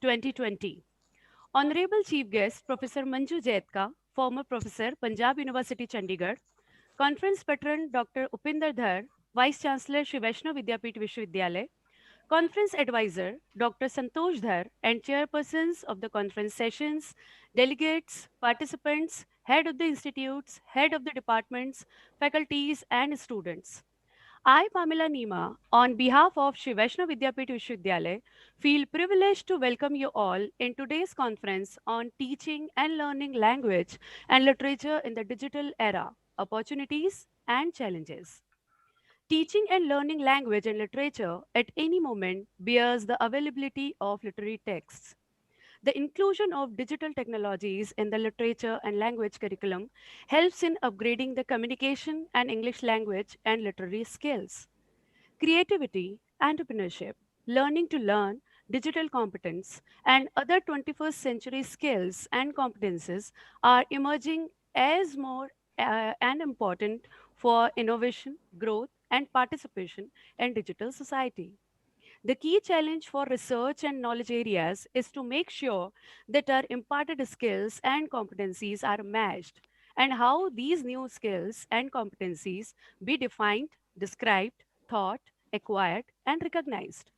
2020. Honorable Chief Guest Professor Manju Jaitka, former Professor, Punjab University, Chandigarh. Conference Patron Dr. Upinder Dhar, Vice Chancellor Shri Vaishnav Vidyapit Vishwavidyalay. Conference Advisor Dr. Santosh Dhar and chairpersons of the conference sessions, delegates, participants, head of the institutes, head of the departments, faculties, and students. I, Pamela Nima, on behalf of Shri Vaishnav Vidyapit Vishwavidyalay, feel privileged to welcome you all in today's conference on teaching and learning language and literature in the digital era, opportunities and challenges. Teaching and learning language and literature at any moment bears the availability of literary texts. The inclusion of digital technologies in the literature and language curriculum helps in upgrading the communication and English language and literary skills. Creativity, entrepreneurship, learning to learn, digital competence, and other 21st century skills and competences are emerging as more and important for innovation, growth, and participation in digital society. The key challenge for research and knowledge areas is to make sure that our imparted skills and competencies are matched and how these new skills and competencies be defined, described, taught, acquired, and recognized.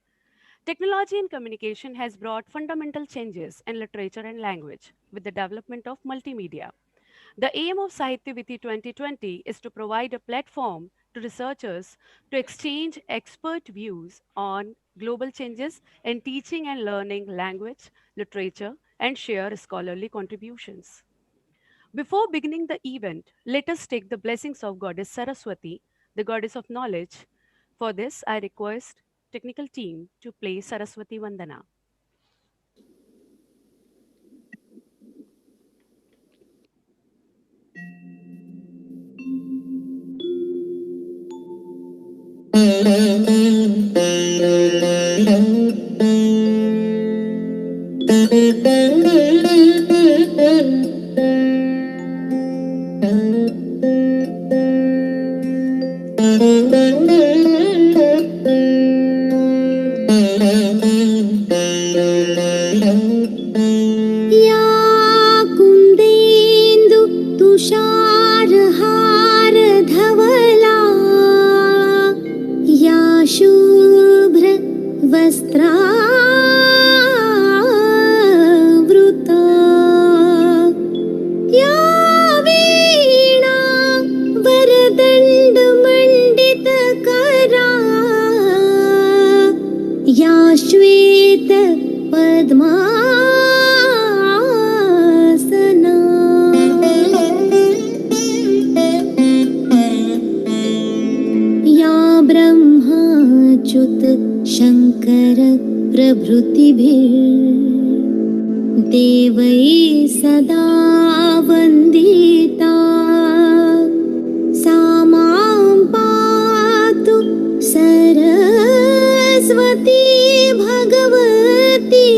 Technology in communication has brought fundamental changes in literature and language with the development of multimedia. The aim of Sahityavithi 2020 is to provide a platform to researchers to exchange expert views on global changes in teaching and learning language, literature, and share scholarly contributions. Before beginning the event, let us take the blessings of Goddess Saraswati, the goddess of knowledge. For this, I request technical team to play Saraswati Vandana. या कुन्देन्दु तुषारहार धवला या शुभ्र वस्त्रावृता या वीणा वरदण्डमण्डितकरा या श्वेत पद्मासना या ब्रह्माच्युत शङ्कर प्रभृतिभिर्देवैः सदा वन्दिता सा मां पातु Saraswati Bhagwati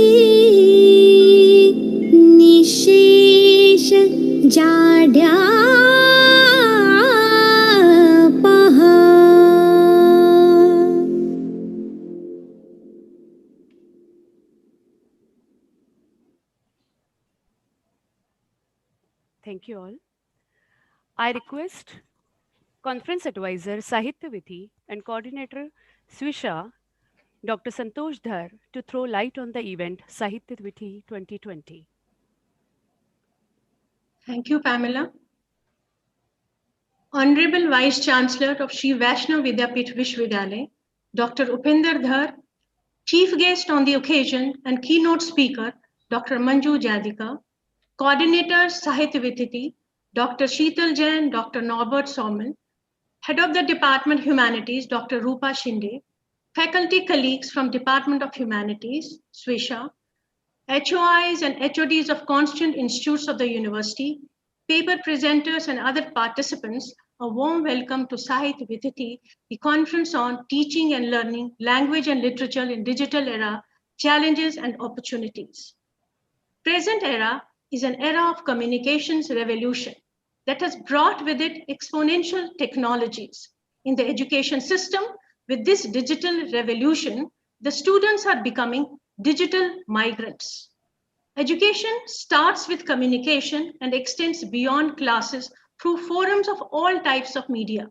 निशेष जाड्यापहा. Thank you all. I request Conference Advisor Sahityavithi and Coordinator Swisha, Dr. Santosh Dhar, to throw light on the event Sahityavithi 2020. Thank you, Pamela. Honorable Vice Chancellor of Shri Vaishnav Vidyapit Vishwavidyalay, Dr. Upinder Dhar, Chief Guest on the occasion and keynote speaker, Dr. Manju Jaitka, Coordinators Sahityavithi, Dr. Sheetal Jain, Dr. Norbert Somel, Head of the Department Humanities, Dr. Rupa Shinde, faculty colleagues from Department of Humanities, Swisha, HOIs and HODs of constant institutes of the university, paper presenters and other participants, a warm welcome to Sahityavithi, the conference on teaching and learning, language and literature in digital era, challenges and opportunities. Present era is an era of communications revolution that has brought with it exponential technologies. In the education system, with this digital revolution, the students are becoming digital migrants. Education starts with communication and extends beyond classes through forums of all types of media,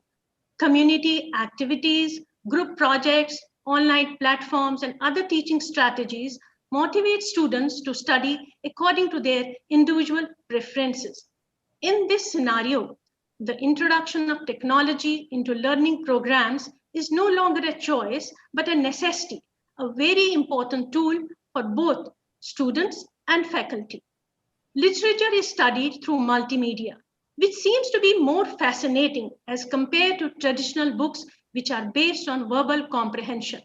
community activities, group projects, online platforms, and other teaching strategies motivate students to study according to their individual preferences. In this scenario, the introduction of technology into learning programs is no longer a choice, but a necessity, a very important tool for both students and faculty. Literature is studied through multimedia, which seems to be more fascinating as compared to traditional books which are based on verbal comprehension.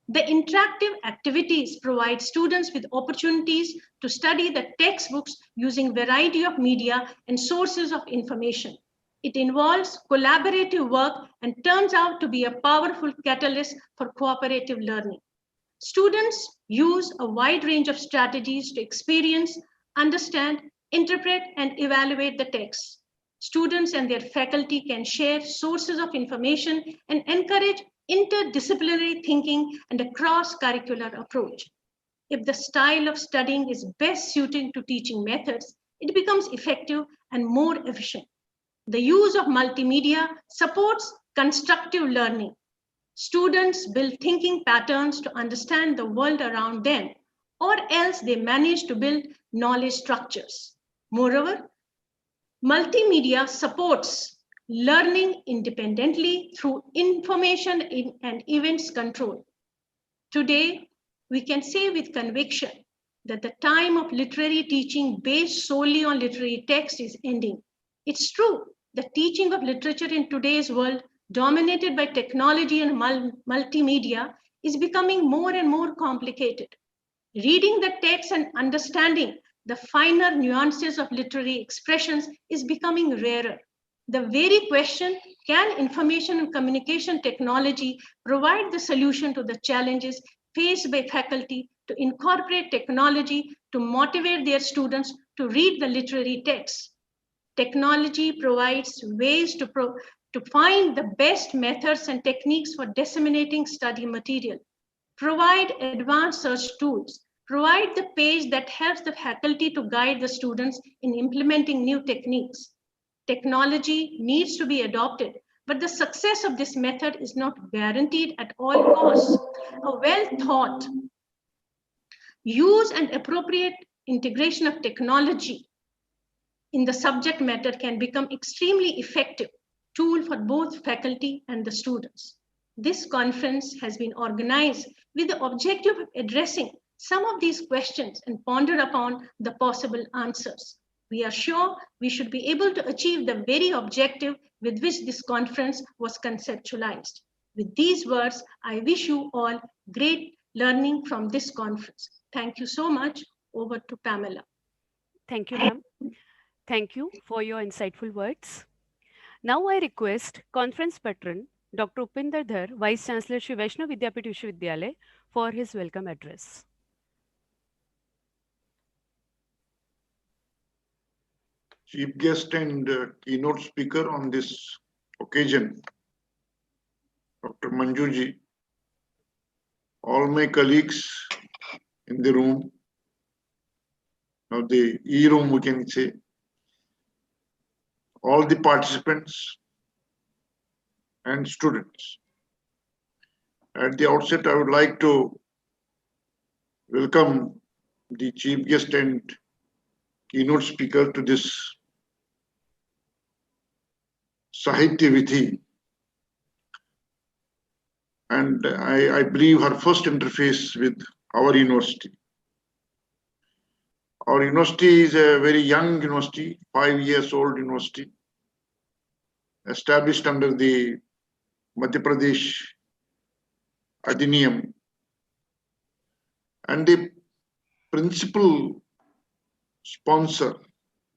The interactive activities provide students with opportunities to study the textbooks using variety of media and sources of information. It involves collaborative work and turns out to be a powerful catalyst for cooperative learning. Students use a wide range of strategies to experience, understand, interpret, and evaluate the text. Students and their faculty can share sources of information and encourage interdisciplinary thinking and a cross-curricular approach. If the style of studying is best suited to teaching methods, it becomes effective and more efficient. The use of multimedia supports constructive learning. Students build thinking patterns to understand the world around them, or else they manage to build knowledge structures. Moreover, multimedia supports learning independently through information and events control. Today, we can say with conviction that the time of literary teaching based solely on literary text is ending. It's true, the teaching of literature in today's world, dominated by technology and multimedia, is becoming more and more complicated. Reading the text and understanding the finer nuances of literary expressions is becoming rarer. The very question, can information and communication technology provide the solution to the challenges faced by faculty to incorporate technology to motivate their students to read the literary texts? Technology provides ways to find the best methods and techniques for disseminating study material, provide advanced search tools, provide the page that helps the faculty to guide the students in implementing new techniques. Technology needs to be adopted, but the success of this method is not guaranteed at all costs. A well thought use and appropriate integration of technology in the subject matter can become extremely effective tool for both faculty and the students. This conference has been organized with the objective of addressing some of these questions and ponder upon the possible answers. We are sure we should be able to achieve the very objective with which this conference was conceptualized. With these words, I wish you all great learning from this conference. Thank you so much. Over to Pamela. Thank you, ma'am. Thank you for your insightful words. Now I request conference patron Dr. Upinder Dhar, Vice Chancellor Shri Vaishnav Vidyapit Vishwavidyalaya, for his welcome address. Chief guest and keynote speaker on this occasion, Dr. Manjuji, all my colleagues in the room, now the E-room we can say, all the participants and students. At the outset, I would like to welcome the chief guest and keynote speaker to this Sahityavithi. And I believe her first interface with our university. Our university is a very young university, 5 years old university, established under the Madhya Pradesh Adhiniyam. And the principal sponsor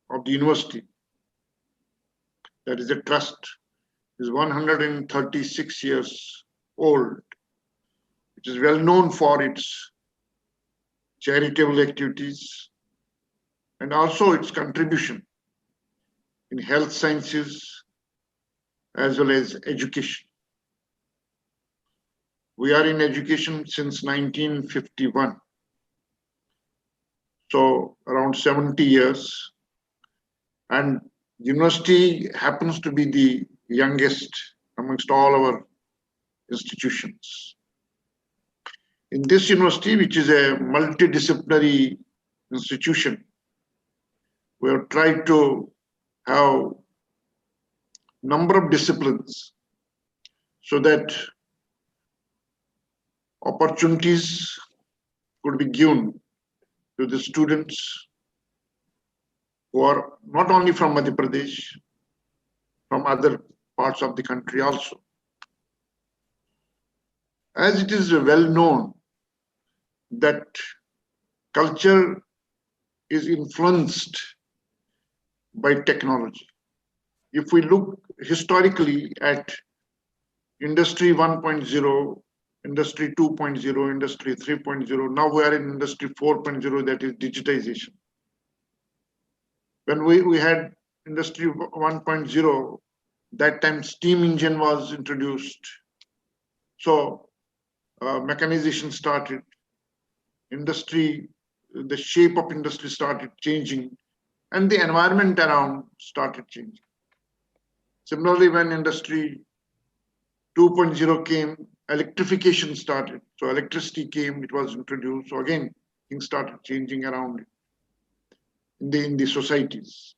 of the university, that is the trust, is 136 years old, which is well known for its charitable activities and also its contribution in health sciences as well as education. We are in education since 1951. so around 70 years. And university happens to be the youngest amongst all our institutions. In this university, which is a multidisciplinary institution, we have tried to have number of disciplines so that opportunities could be given to the students who are not only from Madhya Pradesh, from other parts of the country also. As it is well known that culture is influenced by technology. If we look historically at Industry 1.0, Industry 2.0, Industry 3.0, now we are in Industry 4.0, that is digitization. When we had Industry 1.0, that time steam engine was introduced. So mechanization started, industry, the shape of industry started changing, and the environment around started changing. Similarly, when Industry 2.0 came, electrification started. So electricity came, it was introduced. So again, things started changing around in the societies.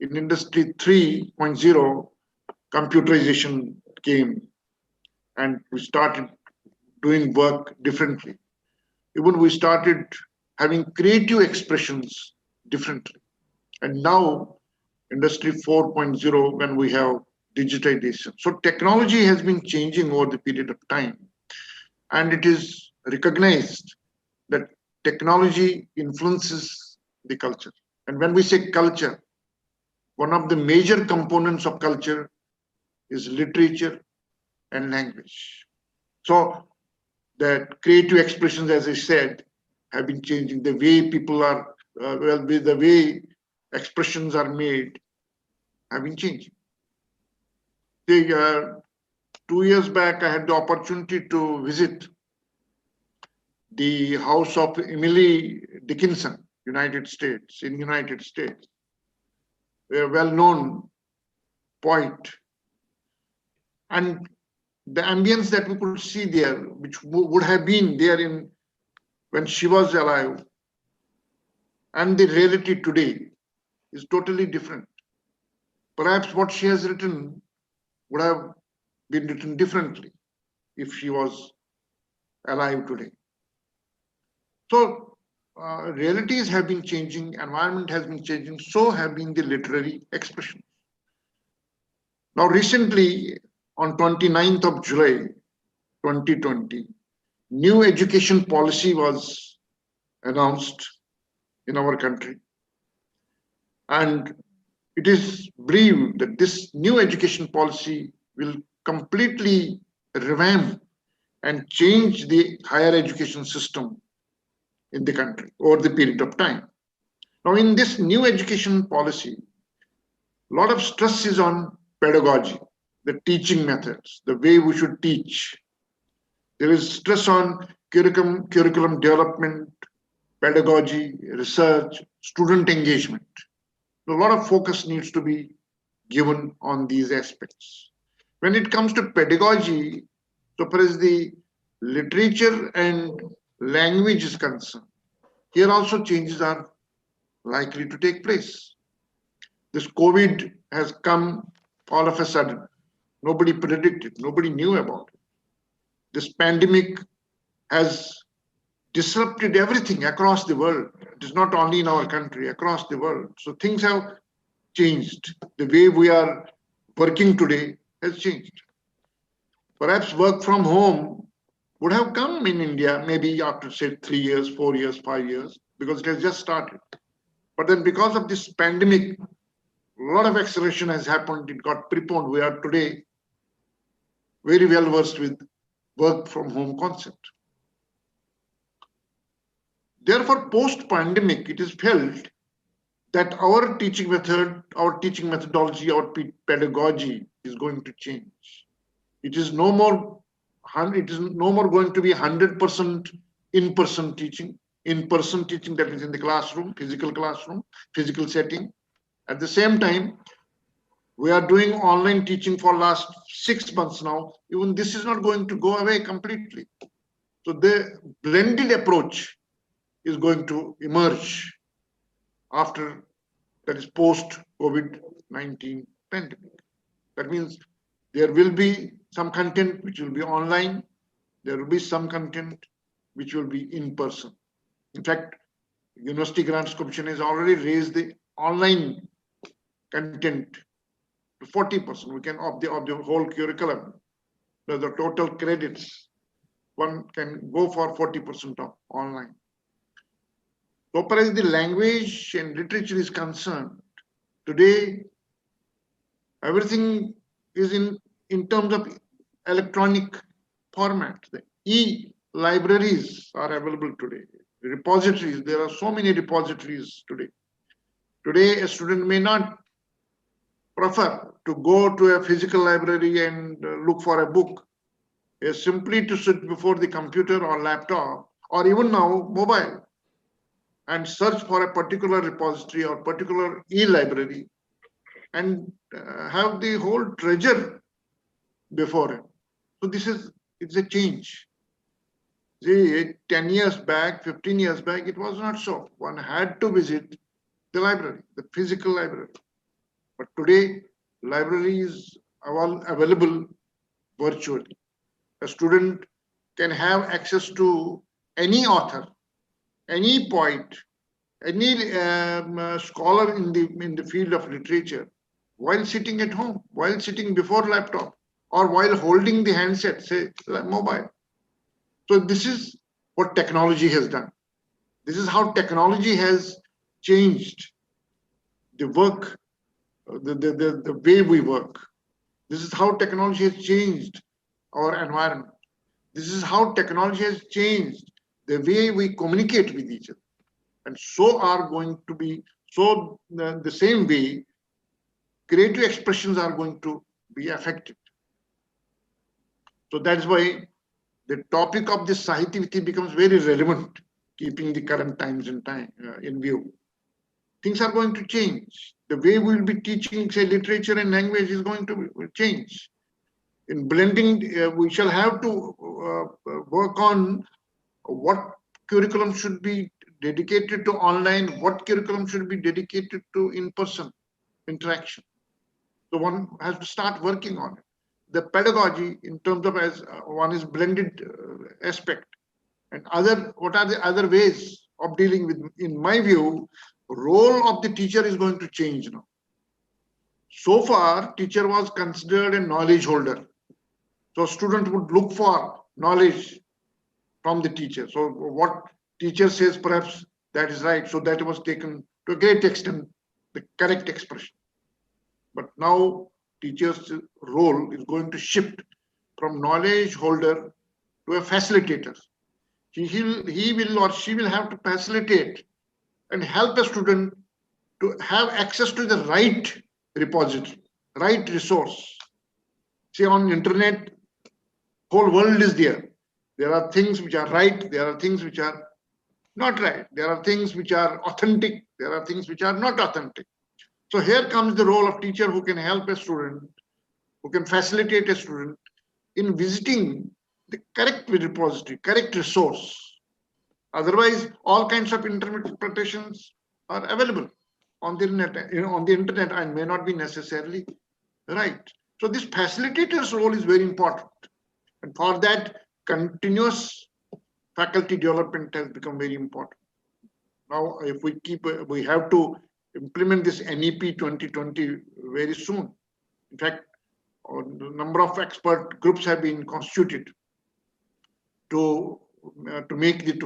In Industry 3.0, computerization came, and we started doing work differently. Even we started having creative expressions differently. And now, Industry 4.0, when we have digitization. So technology has been changing over the period of time. And it is recognized that technology influences the culture. And when we say culture, one of the major components of culture is literature and language. So that creative expressions, as I said, have been changing. The way people are, the way expressions are made have been changing. 2 years back, I had the opportunity to visit the house of Emily Dickinson, United States, in United States, a well-known poet. And the ambience that we could see there, which would have been there in when she was alive, and the reality today is totally different. Perhaps what she has written would have been written differently if she was alive today. So realities have been changing, environment has been changing, so have been the literary expressions. Now recently, on 29th of July, 2020, new education policy was announced in our country. And it is believed that this new education policy will completely revamp and change the higher education system in the country over the period of time. Now, in this new education policy, a lot of stress is on pedagogy, the teaching methods, the way we should teach. There is stress on curriculum development, pedagogy, research, student engagement. A lot of focus needs to be given on these aspects. When it comes to pedagogy, so far as the literature and language is concerned, here also changes are likely to take place. This COVID has come all of a sudden. Nobody predicted, nobody knew about it. This pandemic has disrupted everything across the world. It is not only in our country, across the world. So things have changed. The way we are working today has changed. Perhaps work from home would have come in India maybe after, say, 3 years, 4 years, 5 years, because it has just started. But then because of this pandemic, a lot of acceleration has happened. It got preponed. We are today very well versed with work from home concept. Therefore, post-pandemic, it is felt that our teaching method, our teaching methodology, our pedagogy is going to change. It is no more going to be 100% in-person teaching. in-person teaching, that is in the classroom, physical setting. At the same time, we are doing online teaching for last 6 months now. Even this is not going to go away completely. So the blended approach is going to emerge after, that is post COVID-19 pandemic. That means there will be some content which will be online. There will be some content which will be in person. In fact, University Grants Commission has already raised the online content to 40%. We can of the whole curriculum, the total credits, one can go for 40% of online. So far as the language and literature is concerned, today everything is in terms of electronic format. The e-libraries are available today. The repositories, there are so many repositories today. Today, a student may not prefer to go to a physical library and look for a book. Is simply to sit before the computer or laptop, or even now mobile, and search for a particular repository or particular e-library and have the whole treasure before him. So it's a change. See, 10 years back, 15 years back, it was not so. One had to visit the library, the physical library. But today, libraries are all available virtually. A student can have access to any author, any poet, any scholar in the field of literature, while sitting at home, while sitting before laptop, or while holding the handset, say mobile. So this is what technology has done. This is how technology has changed the work, the way we work. This is how technology has changed our environment. This is how technology has changed the way we communicate with each other. And so are going to be, so the same way, creative expressions are going to be affected. So that's why the topic of this Sahityavithi becomes very relevant, keeping the current times in view. Things are going to change. The way we will be teaching, say, literature and language is going to change. In blending, we shall have to work on what curriculum should be dedicated to online, what curriculum should be dedicated to in-person interaction. So one has to start working on it. The pedagogy, in terms of as one is blended aspect, and what are the other ways of dealing with? In my view, role of the teacher is going to change now. So far, teacher was considered a knowledge holder. So student would look for knowledge from the teacher. So what teacher says, perhaps that is right. So that was taken to a great extent the correct expression. But now teacher's role is going to shift from knowledge holder to a facilitator. He will or she will have to facilitate and help a student to have access to the right repository, right resource. See, on internet, whole world is there. There are things which are right, there are things which are not right, there are things which are authentic, there are things which are not authentic. So here comes the role of teacher who can help a student, who can facilitate a student in visiting the correct repository, correct resource. Otherwise, all kinds of interpretations are available on the internet, and may not be necessarily right. So this facilitator's role is very important. And for that, continuous faculty development has become very important. Now, if we have to implement this NEP 2020 very soon. In fact, a number of expert groups have been constituted to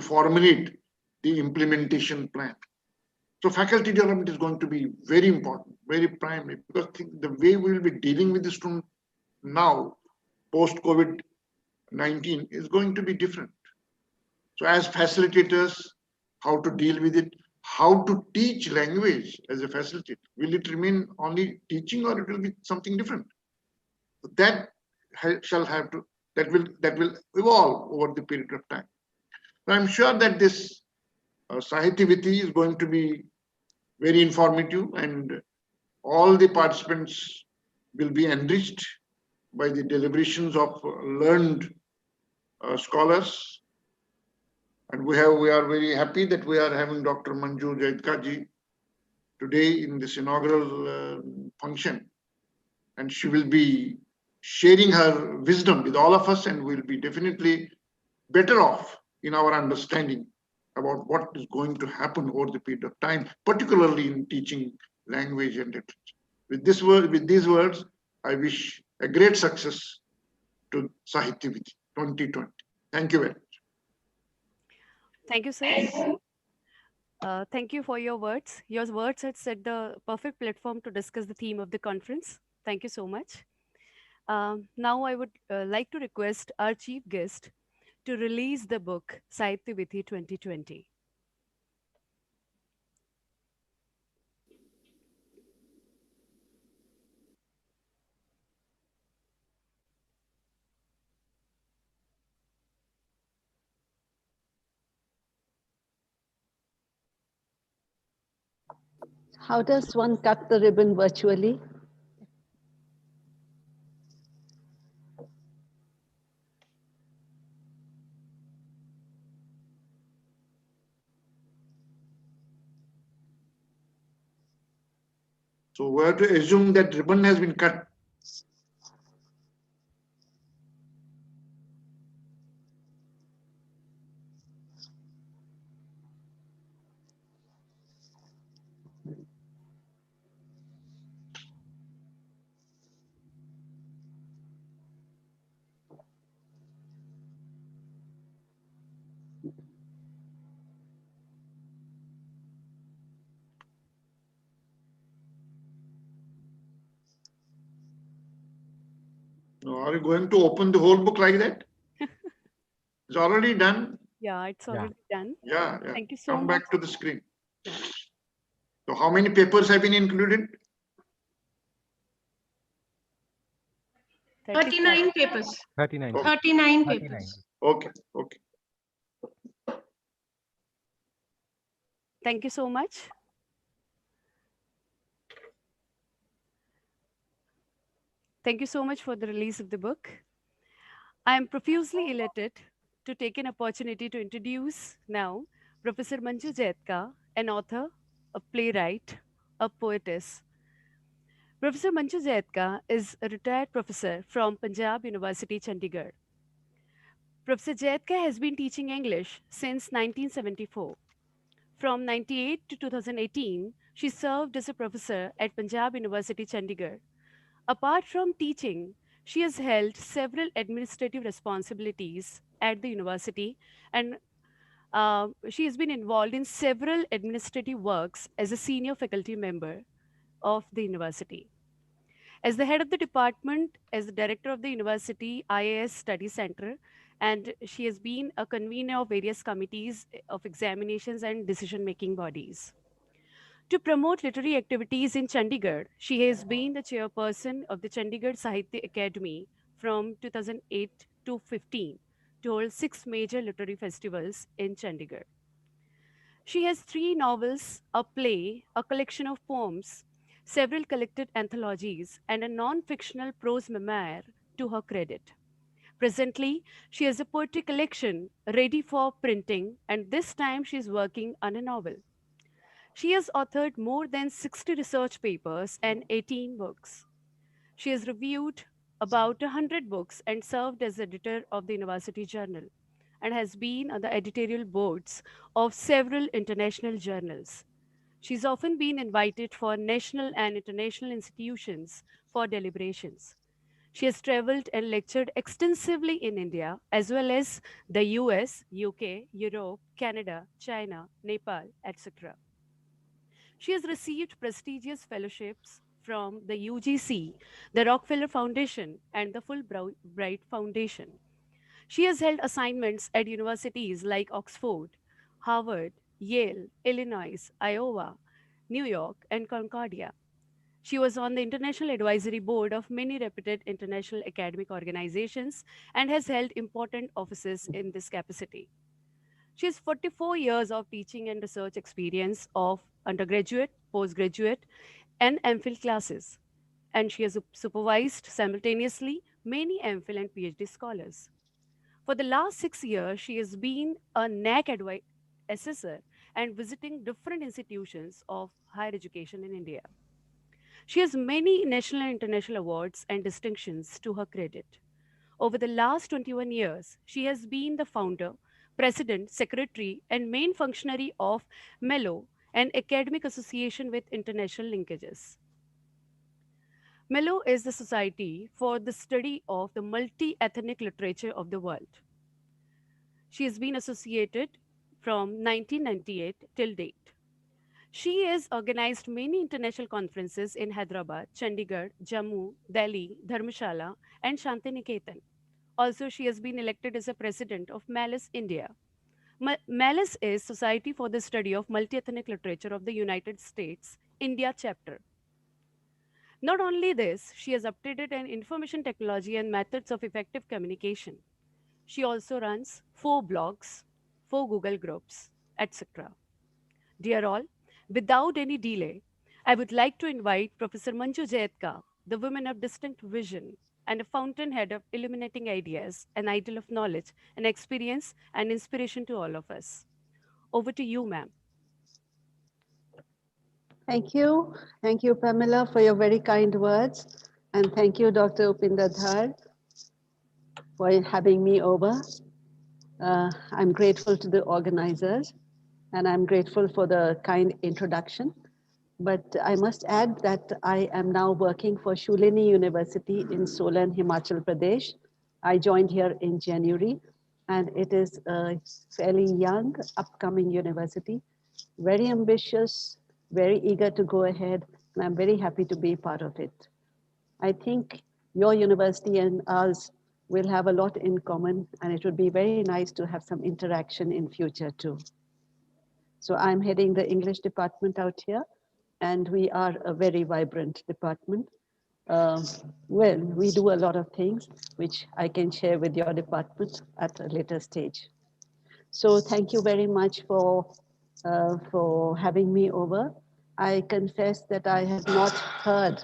formulate the implementation plan. So faculty development is going to be very important, very primary, because the way we will be dealing with the student now, post-COVID-19, is going to be different. So as facilitators, how to deal with it, how to teach language as a facilitator. Will it remain only teaching, or it will be something different? That will evolve over the period of time. So I'm sure that this Sahityavithi is going to be very informative, and all the participants will be enriched by the deliberations of learned scholars. And we are very happy that we are having Dr. Manju Jaidka ji today in this inaugural function. And she will be sharing her wisdom with all of us, and we'll be definitely better off in our understanding about what is going to happen over the period of time, particularly in teaching language and literature. With these words, I wish a great success to Sahityavithi 2020. Thank you very much. Thank you, sir. Thank you for your words. Your words had set the perfect platform to discuss the theme of the conference. Thank you so much. Now, I would like to request our chief guest to release the book Sahityavithi 2020. How does one cut the ribbon virtually? So we have to assume that ribbon has been cut. Are you going to open the whole book like that? It's already done. Yeah, it's already done. Yeah. Thank you so Come much. back to the screen. Yeah. So how many papers have been included? 39 papers. 39. 39 papers. Okay. Thank you so much. Thank you so much for the release of the book. I am profusely elated to take an opportunity to introduce now Professor Manju Jaitka, an author, a playwright, a poetess. Professor Manju Jaitka is a retired professor from Punjab University, Chandigarh. Professor Jaitka has been teaching English since 1974. From 98 to 2018, she served as a professor at Punjab University, Chandigarh. Apart from teaching, she has held several administrative responsibilities at the university, and she has been involved in several administrative works as a senior faculty member of the university. As the head of the department, as the director of the university IAS Study Center, and she has been a convener of various committees of examinations and decision making bodies. To promote literary activities in Chandigarh, she has been the chairperson of the Chandigarh Sahitya Academy from 2008 to 15 to hold 6 major literary festivals in Chandigarh. She has 3 novels, a play, a collection of poems, several collected anthologies, and a non fictional prose memoir to her credit. Presently, she has a poetry collection ready for printing, and this time she is working on a novel. She has authored more than 60 research papers and 18 books. She has reviewed about 100 books and served as editor of the University Journal and has been on the editorial boards of several international journals. She's often been invited for national and international institutions for deliberations. She has traveled and lectured extensively in India as well as the US, UK, Europe, Canada, China, Nepal, etc. She has received prestigious fellowships from the UGC, the Rockefeller Foundation, and the Fulbright Foundation. She has held assignments at universities like Oxford, Harvard, Yale, Illinois, Iowa, New York, and Concordia. She was on the International Advisory Board of many reputed international academic organizations and has held important offices in this capacity. She has 44 years of teaching and research experience of undergraduate, postgraduate, and MPhil classes, and she has supervised simultaneously many MPhil and PhD scholars. For the last 6 years, she has been a NAC assessor and visiting different institutions of higher education in India. She has many national and international awards and distinctions to her credit. Over the last 21 years, she has been the founder, president, secretary, and main functionary of MELO, an academic association with international linkages. MELO is the Society for the Study of the Multi Ethnic Literature of the World. She has been associated from 1998 till date. She has organized many international conferences in Hyderabad, Chandigarh, Jammu, Delhi, Dharmshala, and Shantiniketan. Also, she has been elected as a president of Malice India. Malice is Society for the Study of Multi-Ethnic Literature of the United States, India chapter. Not only this, she has updated an information technology and methods of effective communication. She also runs 4 blogs, 4 Google groups, etc. Dear all, without any delay, I would like to invite Professor Manju Jayatka, the woman of distinct vision and a fountainhead of illuminating ideas, an idol of knowledge and experience and inspiration to all of us. Over to you, ma'am. Thank you. Thank you, Pamela, for your very kind words. And thank you, Dr. Upinder Dhar, for having me over. I'm grateful to the organizers, and I'm grateful for the kind introduction. But I must add that I am now working for Shulini University in Solan, Himachal Pradesh. I joined here in January, and it is a fairly young, upcoming university, very ambitious, very eager to go ahead, and I'm very happy to be part of it. I think your university and ours will have a lot in common, and it would be very nice to have some interaction in future too. So I'm heading the English department out here, and we are a very vibrant department. Um, well, we do a lot of things which I can share with your department at a later stage. So thank you very much for having me over. I confess that I had not heard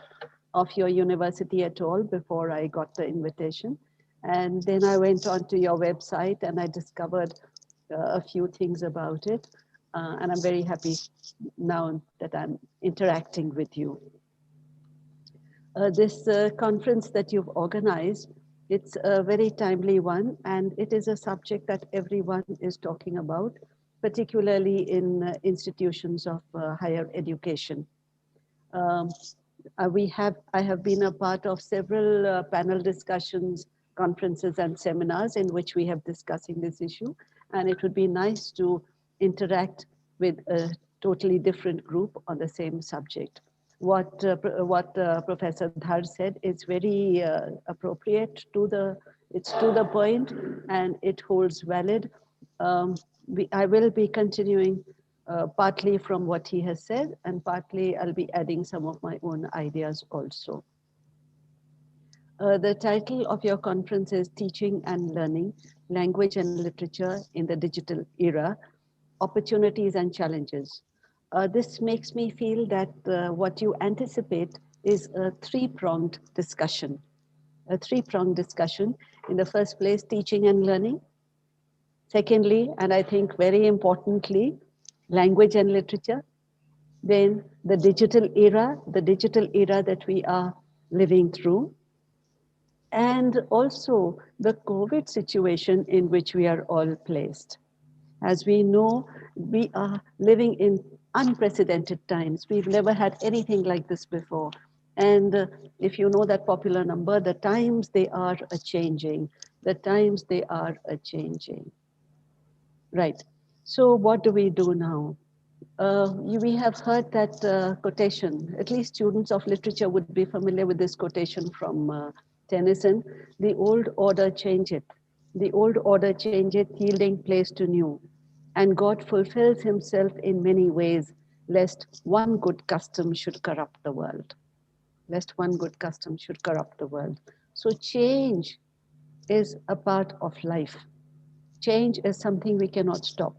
of your university at all before I got the invitation. And then I went onto your website and I discovered a few things about it. And I'm very happy now that I'm interacting with you. This conference that you've organized, it's a very timely one, and it is a subject that everyone is talking about, particularly in institutions of higher education. I have been a part of several panel discussions, conferences, and seminars in which we have discussing this issue, and it would be nice to interact with a totally different group on the same subject. What Professor Dhar said is very appropriate it's to the point, and it holds valid. I will be continuing partly from what he has said, and partly I'll be adding some of my own ideas also. The title of your conference is Teaching and Learning, Language and Literature in the Digital Era, Opportunities and Challenges. This makes me feel that what you anticipate is a three-pronged discussion. A three-pronged discussion. In the first place, teaching and learning. Secondly, and I think very importantly, language and literature. Then the digital era that we are living through. And also the COVID situation in which we are all placed. As we know, we are living in unprecedented times. We've never had anything like this before. And if you know that popular number, the times they are a-changing. The times they are a-changing. Right. So what do we do now? We have heard that quotation. At least students of literature would be familiar with this quotation from Tennyson. The old order changeth. The old order changeth, yielding place to new. And God fulfills himself in many ways, lest one good custom should corrupt the world. Lest one good custom should corrupt the world. So change is a part of life. Change is something we cannot stop.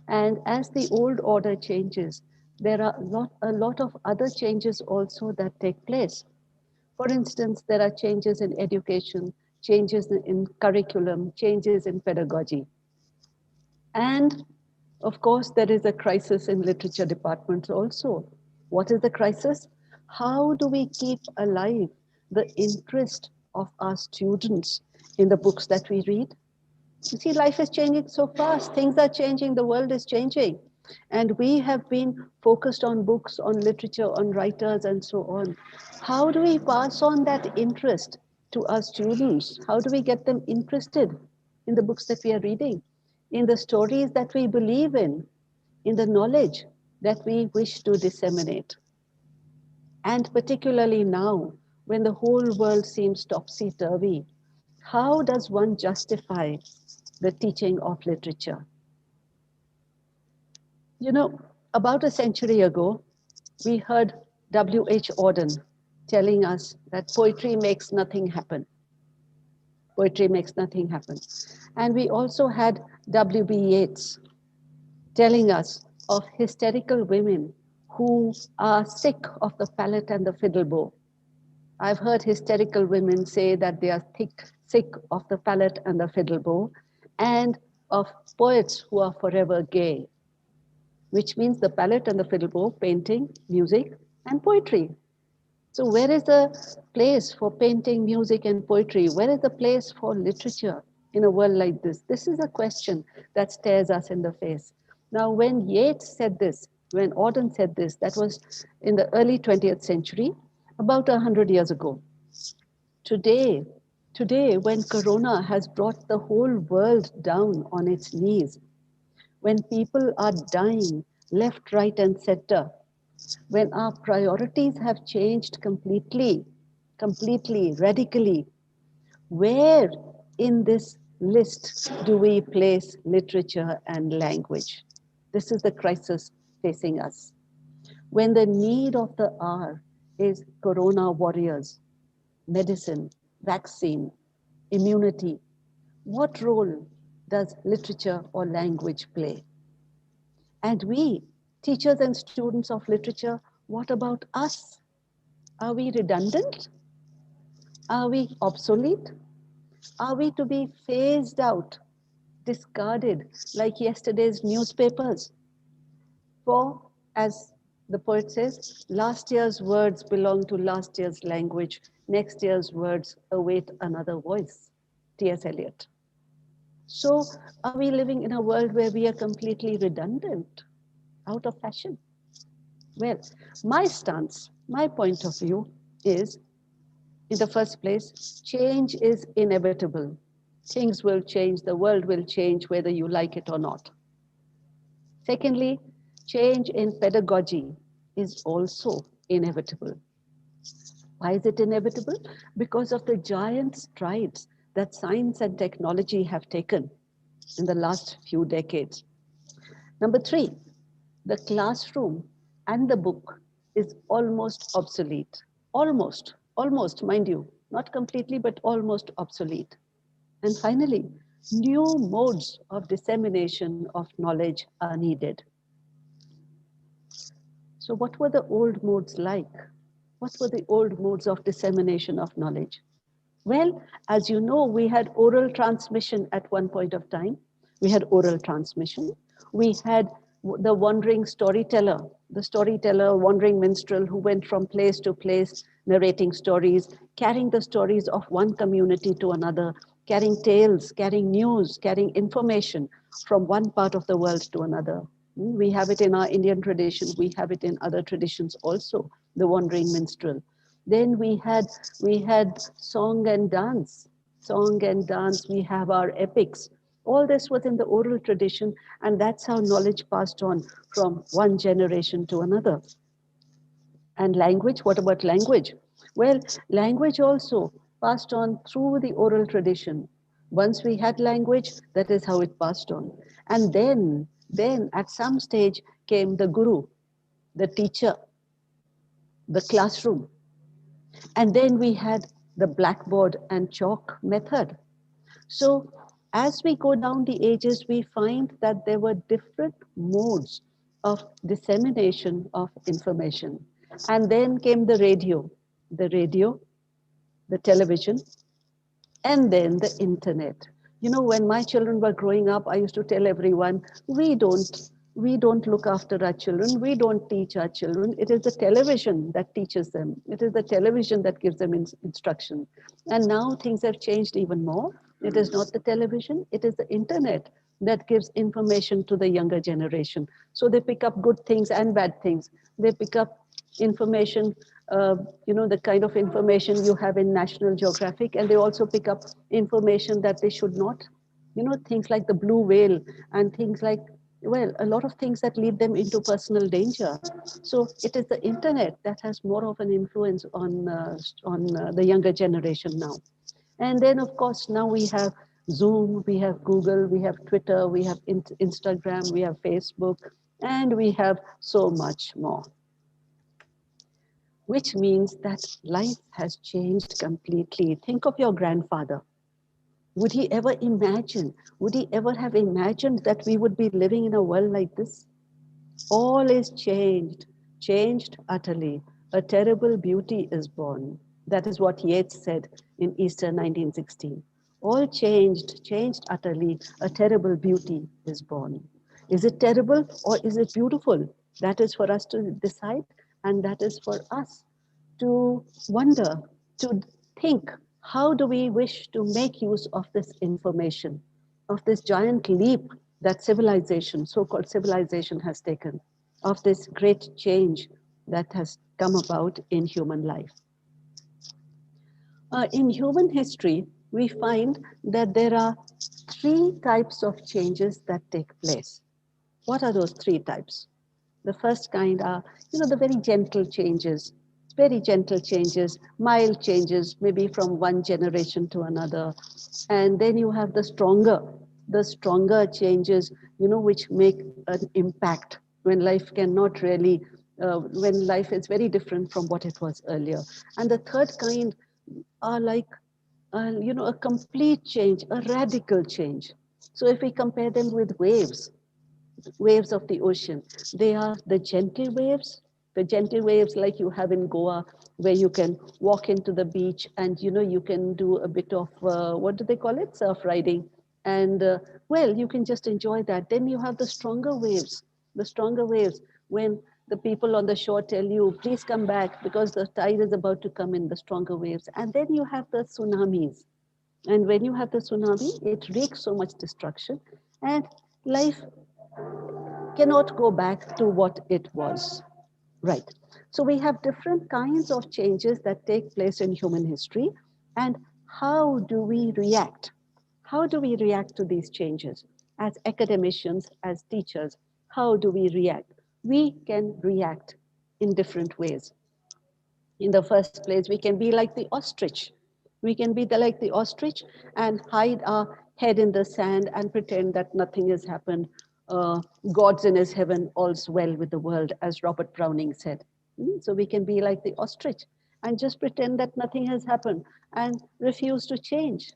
And as the old order changes, there are a lot of other changes also that take place. For instance, there are changes in education, changes in curriculum, changes in pedagogy. And of course, there is a crisis in literature departments also. What is the crisis? How do we keep alive the interest of our students in the books that we read? You see, life is changing so fast. Things are changing. The world is changing. And we have been focused on books, on literature, on writers, and so on. How do we pass on that interest to our students? How do we get them interested in the books that we are reading, in the stories that we believe in the knowledge that we wish to disseminate? And particularly now, when the whole world seems topsy-turvy, how does one justify the teaching of literature? You know, about a century ago, we heard W.H. Auden telling us that poetry makes nothing happen. Poetry makes nothing happen. And we also had W.B. Yeats telling us of hysterical women who are sick of the palette and the fiddle bow. I've heard hysterical women say that they are sick of the palette and the fiddle bow, and of poets who are forever gay, which means the palette and the fiddle bow, painting, music, and poetry. So where is the place for painting, music, and poetry? Where is the place for literature in a world like this? This is a question that stares us in the face. Now, when Yeats said this, when Auden said this, that was in the early 20th century, about 100 years ago. Today, when Corona has brought the whole world down on its knees, when people are dying left, right, and center, when our priorities have changed completely, radically, where in this list do we place literature and language? This is the crisis facing us. When the need of the hour is corona warriors, medicine, vaccine, immunity, what role does literature or language play? And we, teachers and students of literature, what about us? Are we redundant? Are we obsolete? Are we to be phased out, discarded like yesterday's newspapers? For, as the poet says, last year's words belong to last year's language. Next year's words await another voice. T.S. Eliot. So are we living in a world where we are completely redundant, out of fashion? Well, my stance, my point of view is, in the first place, change is inevitable. Things will change, the world will change, whether you like it or not. Secondly, change in pedagogy is also inevitable. Why is it inevitable? Because of the giant strides that science and technology have taken in the last few decades. Number three, the classroom and the book is almost obsolete. Almost, mind you, not completely, but almost obsolete. And finally, new modes of dissemination of knowledge are needed. So what were the old modes like? What were the old modes of dissemination of knowledge? Well, as you know, we had oral transmission at one point of time. We had oral transmission. We had the wandering storyteller, wandering minstrel who went from place to place, narrating stories, carrying the stories of one community to another, carrying tales, carrying news, carrying information from one part of the world to another. We have it in our Indian tradition. We have it in other traditions also, the wandering minstrel. Then we had song and dance. We have our epics. All this was in the oral tradition, and that's how knowledge passed on from one generation to another. And language, what about language? Well, language also passed on through the oral tradition. Once we had language, that is how it passed on. And then at some stage came the guru, the teacher, the classroom. And then we had the blackboard and chalk method. So As we go down the ages, we find that there were different modes of dissemination of information. And then came the radio, the television, and then the internet. You know, when my children were growing up, I used to tell everyone, we don't look after our children, we don't teach our children. It is the television that teaches them. It is the television that gives them instruction. And now things have changed even more. It is not the television, it is the internet that gives information to the younger generation. So they pick up good things and bad things. They pick up information, the kind of information you have in National Geographic, and they also pick up information that they should not, things like the blue whale and things like, well, a lot of things that lead them into personal danger. So it is the internet that has more of an influence on the younger generation now. And then, of course, now we have Zoom, we have Google, we have Twitter, we have Instagram, we have Facebook, and we have so much more. Which means that life has changed completely. Think of your grandfather. Would he ever have imagined that we would be living in a world like this? All is changed utterly. A terrible beauty is born. That is what Yeats said in Easter 1916. All changed utterly. A terrible beauty is born. Is it terrible or is it beautiful? That is for us to decide, and that is for us to wonder, to think, how do we wish to make use of this information, of this giant leap that civilization, so-called civilization, has taken, of this great change that has come about in human life. In human history, we find that there are three types of changes that take place. What are those three types? The first kind are, the very gentle changes, mild changes, maybe from one generation to another. And then you have the stronger changes, which make an impact when life cannot really, when life is very different from what it was earlier. And the third kind are like, a complete change, a radical change. So if we compare them with waves of the ocean, they are the gentle waves like you have in Goa, where you can walk into the beach and you can do a bit of what do they call it, surf riding, and well, you can just enjoy that. Then you have the stronger waves when the people on the shore tell you, please come back because the tide is about to come in, the stronger waves. And then you have the tsunamis, and when you have the tsunami, it wreaks so much destruction, and life cannot go back to what it was. Right. So we have different kinds of changes that take place in human history. And how do we react? How do we react to these changes? As academicians, as teachers, how do we react? We can react in different ways. In the first place, we can be like the ostrich. We can be like the ostrich and hide our head in the sand and pretend that nothing has happened. God's in his heaven, all's well with the world, as Robert Browning said. So we can be like the ostrich and just pretend that nothing has happened and refuse to change.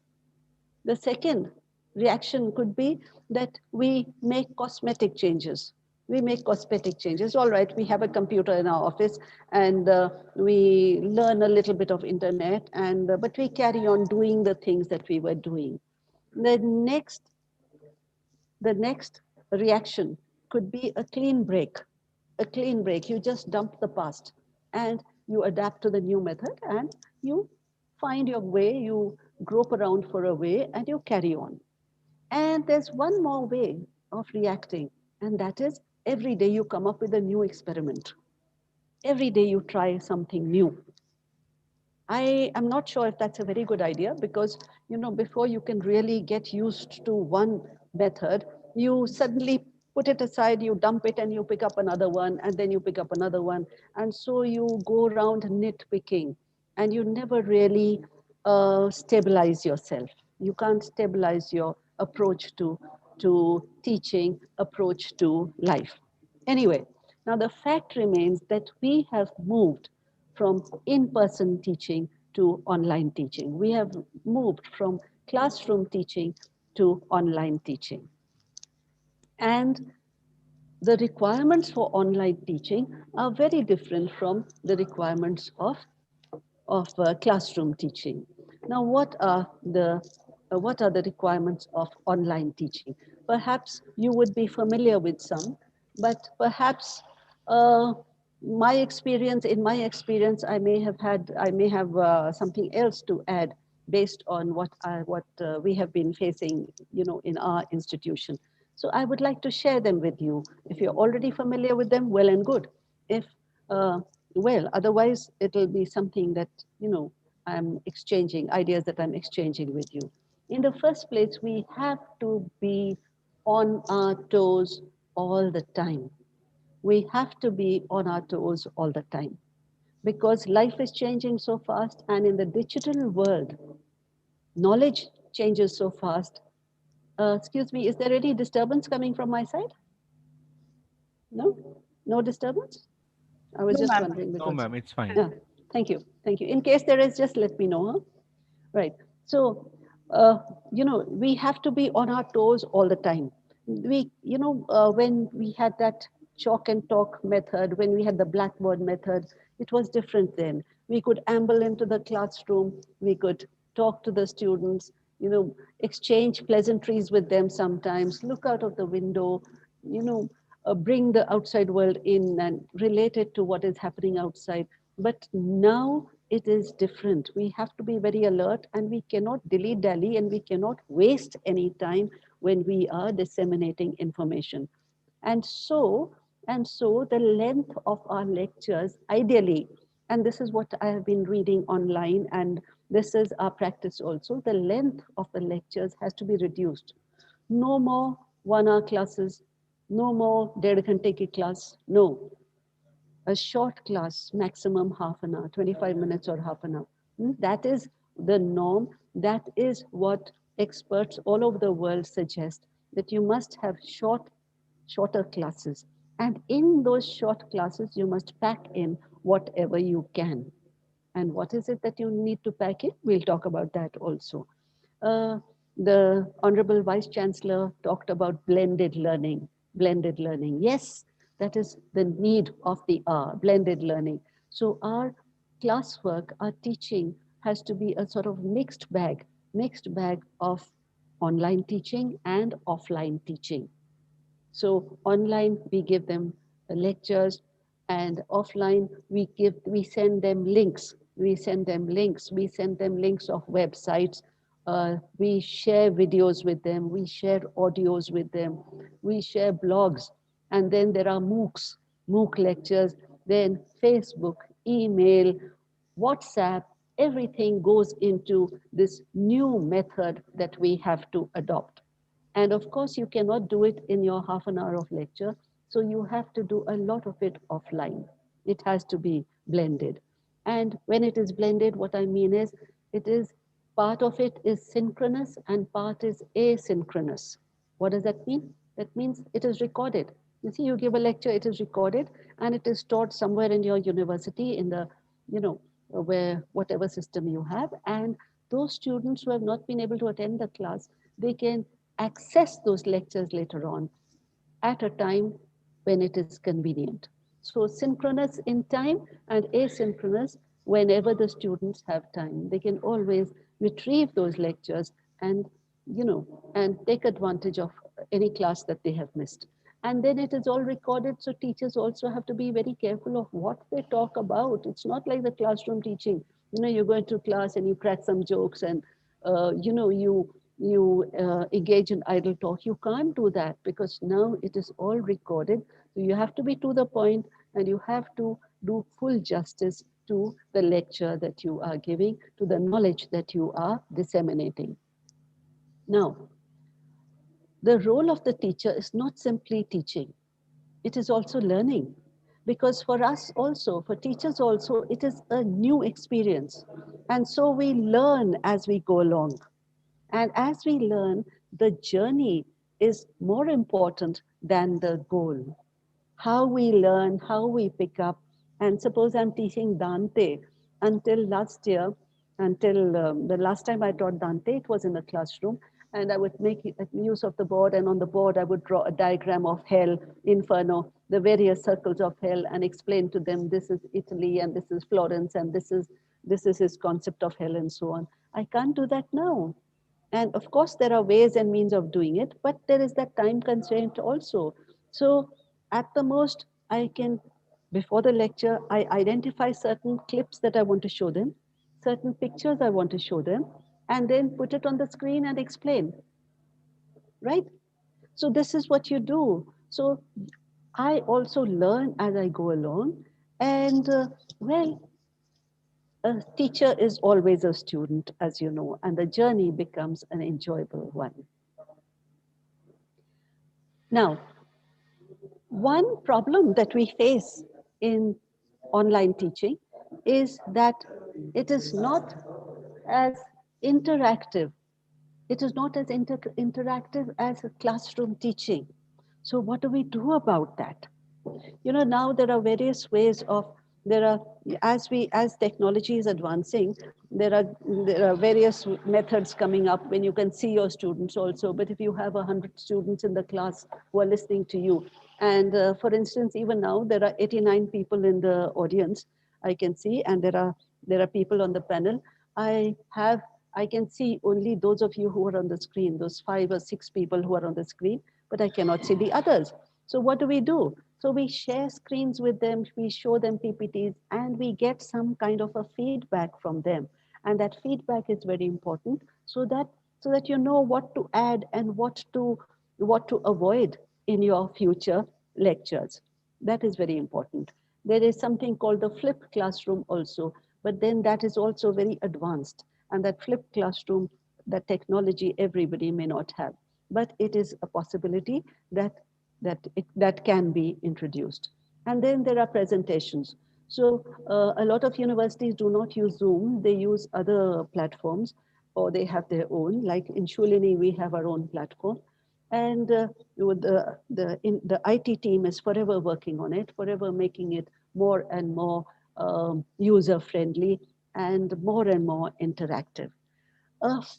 The second reaction could be that we make cosmetic changes. All right, we have a computer in our office and we learn a little bit of internet, and but we carry on doing the things that we were doing. The next reaction could be a clean break. You just dump the past and you adapt to the new method, and you find your way, you grope around for a way, and you carry on. And there's one more way of reacting, and that is every day you come up with a new experiment. Every day you try something new. I am not sure if that's a very good idea, because before you can really get used to one method, you suddenly put it aside, you dump it, and you pick up another one, and then you pick up another one. And so you go around nitpicking, and you never really stabilize yourself. You can't stabilize your approach to teaching, approach to life. Anyway, now the fact remains that we have moved from in-person teaching to online teaching. We have moved from classroom teaching to online teaching. And the requirements for online teaching are very different from the requirements of classroom teaching. Now, what are the requirements of online teaching? Perhaps you would be familiar with some, but perhaps uh, in my experience, I may have something else to add based on what we have been facing, in our institution. So I would like to share them with you. If you're already familiar with them, well and good. If uh, well, otherwise it'll be something that, I'm exchanging ideas that I'm exchanging with you. In the first place, we have to be on our toes all the time. We have to be on our toes all the time because life is changing so fast, and in the digital world, knowledge changes so fast. Excuse me, is there any disturbance coming from my side? No? No disturbance? I was No, just ma'am. wondering No, because, ma'am, it's fine. yeah, thank you. Thank you. In case there is, just let me know. Huh? Right. So, we have to be on our toes all the time. When we had that chalk and talk method, when we had the blackboard method, it was different then. We could amble into the classroom, we could talk to the students, exchange pleasantries with them sometimes, look out of the window, you know, bring the outside world in and relate it to what is happening outside. But now it is different. We have to be very alert, and we cannot dilly-dally, and we cannot waste any time when we are disseminating information. And so, the length of our lectures, ideally, and this is what I have been reading online, and this is our practice also, the length of the lectures has to be reduced. No more 1 hour classes, no more डेढ़ घंटे की class, no, a short class, maximum half an hour, 25 minutes or half an hour. That is the norm. That is what experts all over the world suggest, that you must have shorter classes. And in those short classes, you must pack in whatever you can. And what is it that you need to pack in? We'll talk about that also. Uh, the Honorable Vice Chancellor talked about blended learning. Blended learning. Yes, that is the need of the hour, blended learning. So our classwork, our teaching has to be a sort of mixed bag of online teaching and offline teaching. So online, we give them lectures, and offline, we send them links. We send them links. We send them links of websites. We share videos with them. We share audios with them. We share blogs. And then there are MOOC lectures, then Facebook, email, WhatsApp, everything goes into this new method that we have to adopt. And of course, you cannot do it in your half an hour of lecture. So you have to do a lot of it offline. It has to be blended. And when it is blended, what I mean is, it is part of it is synchronous and part is asynchronous. What does that mean? That means it is recorded. You see, you give a lecture, it is recorded, and it is stored somewhere in your university in the, where whatever system you have. And those students who have not been able to attend the class, they can access those lectures later on at a time when it is convenient. So synchronous in time and asynchronous whenever the students have time. They can always retrieve those lectures and, and take advantage of any class that they have missed. And then it is all recorded, so teachers also have to be very careful of what they talk about. It's not like the classroom teaching. You go into class and you crack some jokes and, you engage in idle talk. You can't do that because now it is all recorded. So you have to be to the point, and you have to do full justice to the lecture that you are giving, to the knowledge that you are disseminating. Now, the role of the teacher is not simply teaching, it is also learning. Because for us also, for teachers also, it is a new experience. And so we learn as we go along. And as we learn, the journey is more important than the goal. How we learn, how we pick up. And suppose I'm teaching Dante. Until last year, until the last time I taught Dante, it was in a classroom. and I would make use of the board, and on the board I would draw a diagram of hell, inferno, the various circles of hell, and explain to them this is Italy and this is Florence and this is his concept of hell and so on. I can't do that now. And of course, there are ways and means of doing it, but there is that time constraint also. So at the most, I can, before the lecture, I identify certain clips that I want to show them, certain pictures I want to show them, and then put it on the screen and explain, right? So this is what you do. So I also learn as I go along. And well, a teacher is always a student, as you know, and the journey becomes an enjoyable one. Now, one problem that we face in online teaching is that it is not as interactive. It is not as interactive as a classroom teaching. So what do we do about that? You know, now there are various ways of, there are, as technology is advancing, there are various methods coming up when you can see your students also. But if you have 100 students in the class who are listening to you, and for instance, even now there are 89 people in the audience, I can see, and there are people on the panel. I can see only those of you who are on the screen, those 5 or 6 people who are on the screen, but I cannot see the others. So what do? So we share screens with them, we show them PPTs, and we get some kind of a feedback from them. And that feedback is very important so that you know what to add and what to avoid in your future lectures. That is very important. There is something called the flipped classroom also, but then that is also very advanced. And that flipped classroom, that technology everybody may not have, but it is a possibility that can be introduced. And then there are presentations. So a lot of universities do not use Zoom, they use other platforms, or they have their own. Like in Shulini, we have our own platform. And the IT team is forever working on it, forever making it more and more user-friendly and more interactive.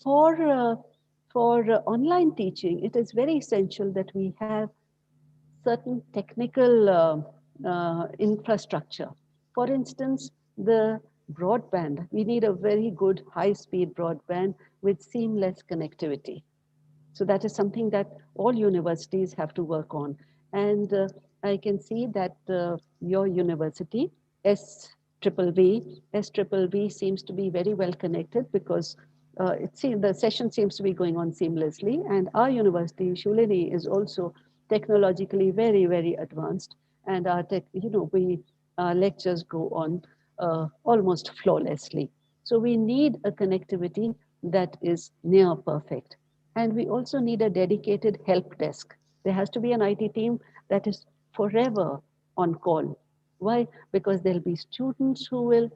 For online teaching, it is very essential that we have certain technical infrastructure. For instance, the broadband. We need a very good high-speed broadband with seamless connectivity. So that is something that all universities have to work on. And I can see that your university, SVV seems to be very well connected, because the session seems to be going on seamlessly. And our university, Shulini, is also technologically very advanced. And our lectures go on almost flawlessly. So we need a connectivity that is near perfect. And we also need a dedicated help desk. There has to be an IT team that is forever on call. Why? Because there'll be students who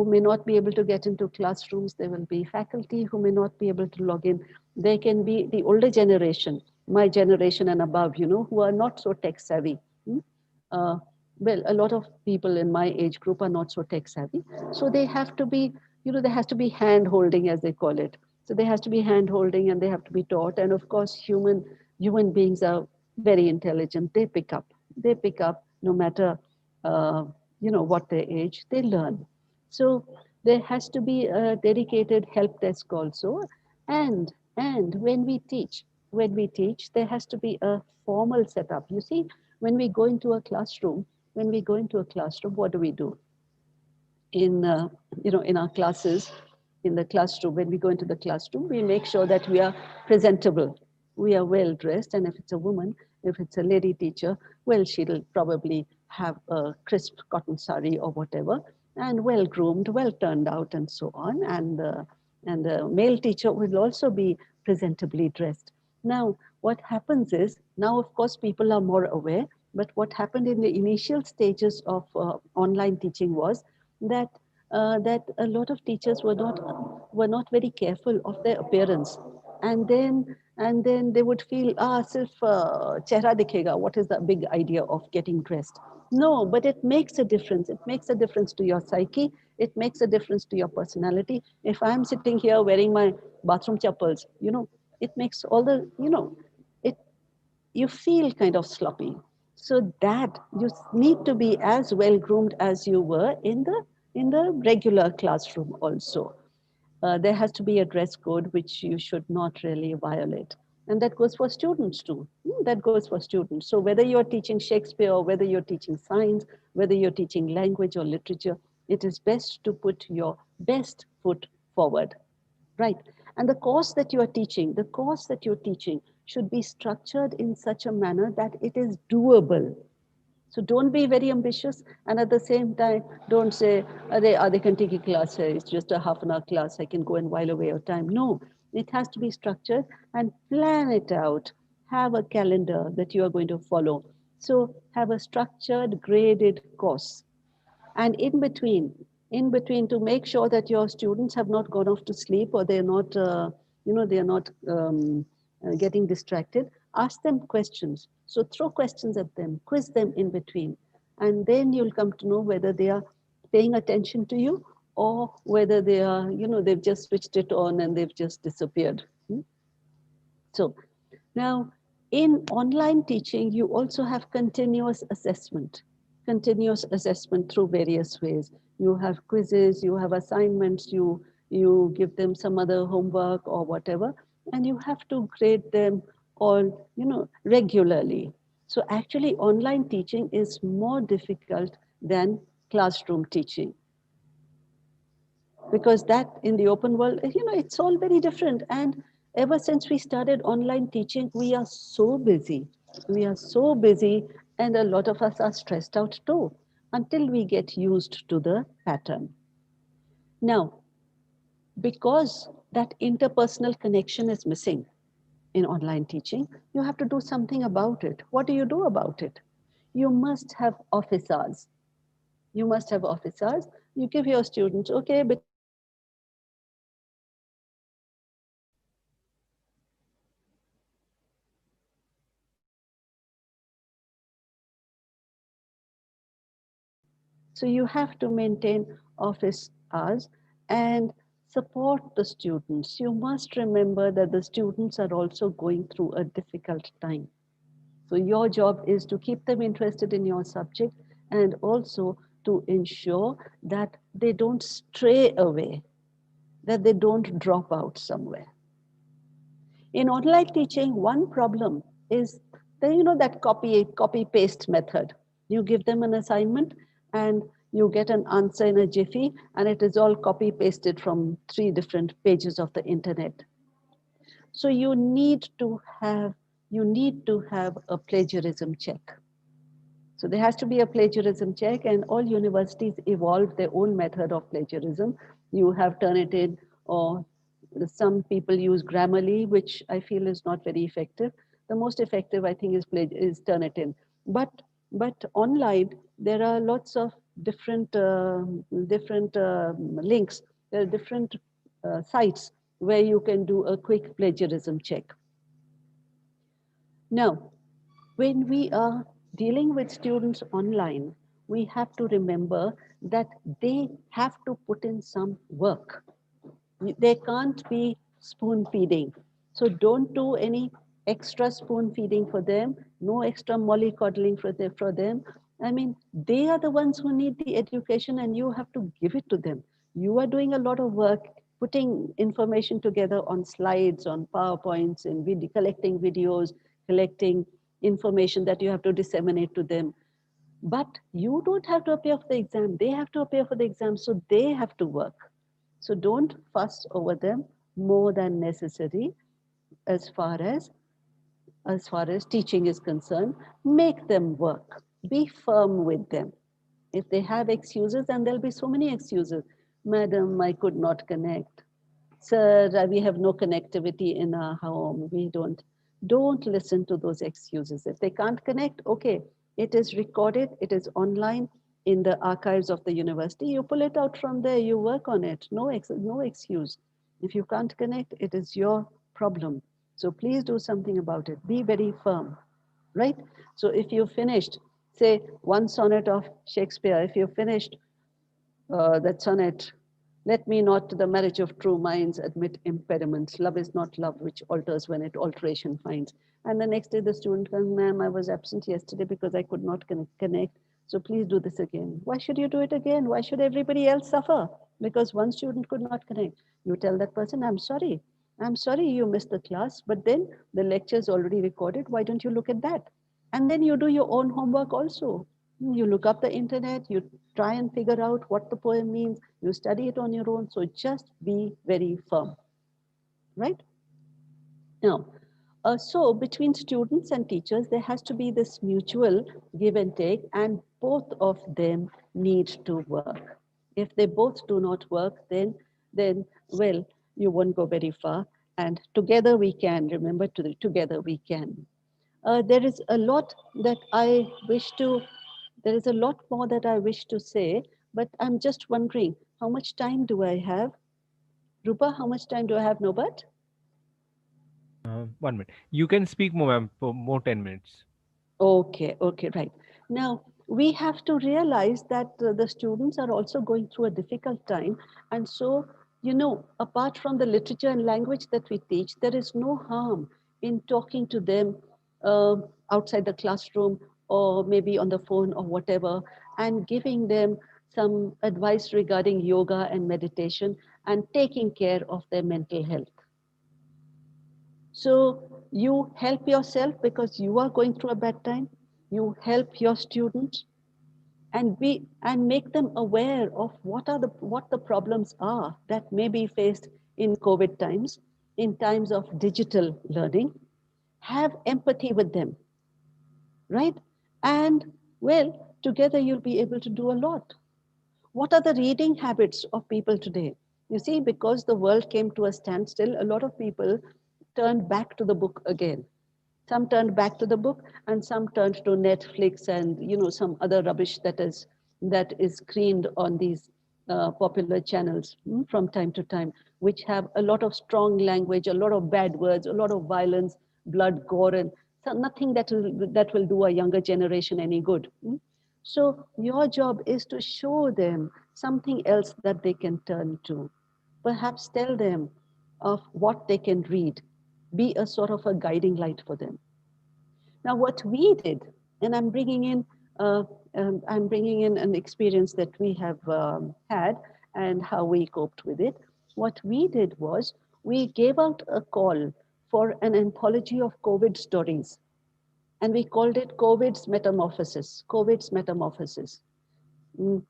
may not be able to get into classrooms. There will be faculty who may not be able to log in. There can be the older generation, my generation and above, who are not so tech savvy. Well, a lot of people in my age group are not so tech savvy. So they have to be, there has to be hand holding, as they call it. So there has to be hand holding, and they have to be taught. And of course, human beings are very intelligent. They pick up no matter, what their age, they learn. So there has to be a dedicated help desk also. And when we teach, there has to be a formal setup. You see, when we go into a classroom, what do? In our classes, in the classroom, when we go into the classroom, we make sure that we are presentable. We are well dressed, and if it's a woman, if it's a lady teacher, well, she'll probably have a crisp cotton sari or whatever, and well groomed, well turned out, and so on. And the male teacher will also be presentably dressed. Now, what happens is, now of course people are more aware, but what happened in the initial stages of online teaching was that a lot of teachers were not very careful of their appearance, and then they would feel, sirf chehra dikhega. What is the big idea of getting dressed? No, but it makes a difference. It makes a difference to your psyche. It makes a difference to your personality. If I'm sitting here wearing my bathroom chappals, it makes all the, it, you feel kind of sloppy. So that you need to be as well groomed as you were in the regular classroom also. There has to be a dress code which you should not really violate. And that goes for students too. That goes for students. So whether you're teaching Shakespeare or whether you're teaching science, whether you're teaching language or literature, it is best to put your best foot forward, right? And the course that you're teaching should be structured in such a manner that it is doable. So don't be very ambitious, and at the same time, don't say, they can take a class, it's just a half an hour class, I can go and while away your time. No, it has to be structured and plan it out. Have a calendar that you are going to follow. So have a structured, graded course. And in between to make sure that your students have not gone off to sleep or they're not, they're not getting distracted, ask them questions. So throw questions at them, quiz them in between. And then you'll come to know whether they are paying attention to you or whether they are, they've just switched it on and they've just disappeared. So now in online teaching, you also have continuous assessment through various ways. You have quizzes, you have assignments, you give them some other homework or whatever, and you have to grade them all, regularly. So actually online teaching is more difficult than classroom teaching, because that in the open world, it's all very different. And ever since we started online teaching, we are so busy, and a lot of us are stressed out too, until we get used to the pattern. Now, because that interpersonal connection is missing in online teaching, you have to do something about it. What do you do about it? You must have office hours. You give your students, okay, between 9 to 12. So you have to maintain office hours and support the students. You must remember that the students are also going through a difficult time. So your job is to keep them interested in your subject and also to ensure that they don't stray away, that they don't drop out somewhere. In online teaching, one problem is that copy paste method. You give them an assignment and you get an answer in a jiffy, and it is all copy pasted from 3 different pages of the internet. So you need to have a plagiarism check. So there has to be a plagiarism check, and all universities evolved their own method of plagiarism. You have Turnitin, or some people use Grammarly, which I feel is not very effective. The most effective, I think, is Turnitin. But online, there are lots of different links. There are different sites where you can do a quick plagiarism check. Now, when we are dealing with students online, we have to remember that they have to put in some work. They can't be spoon feeding. So don't do any extra spoon feeding for them, no extra mollycoddling for them. I mean, they are the ones who need the education and you have to give it to them. You are doing a lot of work putting information together on slides, on PowerPoints, and collecting videos, collecting information that you have to disseminate to them. But you don't have to appear for the exam. They have to appear for the exam, so they have to work. So don't fuss over them more than necessary as far as teaching is concerned. Make them work. Be firm with them. If they have excuses, and there'll be so many excuses. Madam, I could not connect. Sir, we have no connectivity in our home. We don't listen to those excuses. If they can't connect, okay, it is recorded, it is online in the archives of the university. You pull it out from there, you work on it. No excuse. If you can't connect, it is your problem. So please do something about it. Be very firm, right? So if you finished, say, one sonnet of Shakespeare, if you finished that sonnet Let me not to the marriage of true minds admit impediments. Love is not love which alters when it alteration finds. And the next day the student comes, ma'am, I was absent yesterday because I could not connect. So please do this again. Why should you do it again? Why should everybody else suffer? Because one student could not connect. You tell that person, I'm sorry. I'm sorry you missed the class, but then the lecture is already recorded. Why don't you look at that? And then you do your own homework also. You look up the internet, you try and figure out what the poem means, you study it on your own. So just be very firm, right? Now, so between students and teachers, there has to be this mutual give and take, and both of them need to work. If they both do not work, then well, you won't go very far. And together we can. Remember, together we can. There is a lot that I wish to. There is a lot more that I wish to say, but I'm just wondering, how much time do I have? Rupa, how much time do I have, Nobat? 1 minute. You can speak more, ma'am, for more 10 minutes. Okay, okay, right. Now, we have to realize that the students are also going through a difficult time. And so, apart from the literature and language that we teach, there is no harm in talking to them uh, outside the classroom or maybe on the phone or whatever, and giving them some advice regarding yoga and meditation and taking care of their mental health. So you help yourself because you are going through a bad time. You help your students and make them aware of what the problems are that may be faced in COVID times, in times of digital learning. Have empathy with them, right? And well, together you'll be able to do a lot. What are the reading habits of people today? You see, because the world came to a standstill, a lot of people turned back to the book again. Some turned back to the book, and some turned to Netflix and some other rubbish that is screened on these popular channels from time to time, which have a lot of strong language, a lot of bad words, a lot of violence, blood, gore, and nothing that will do a younger generation any good. So your job is to show them something else that they can turn to. Perhaps tell them of what they can read. Be a sort of a guiding light for them. Now, what we did, and uh, I'm bringing in an experience that we have had and how we coped with it. What we did was we gave out a call for an anthology of COVID stories, and we called it COVID's Metamorphosis. COVID's Metamorphosis.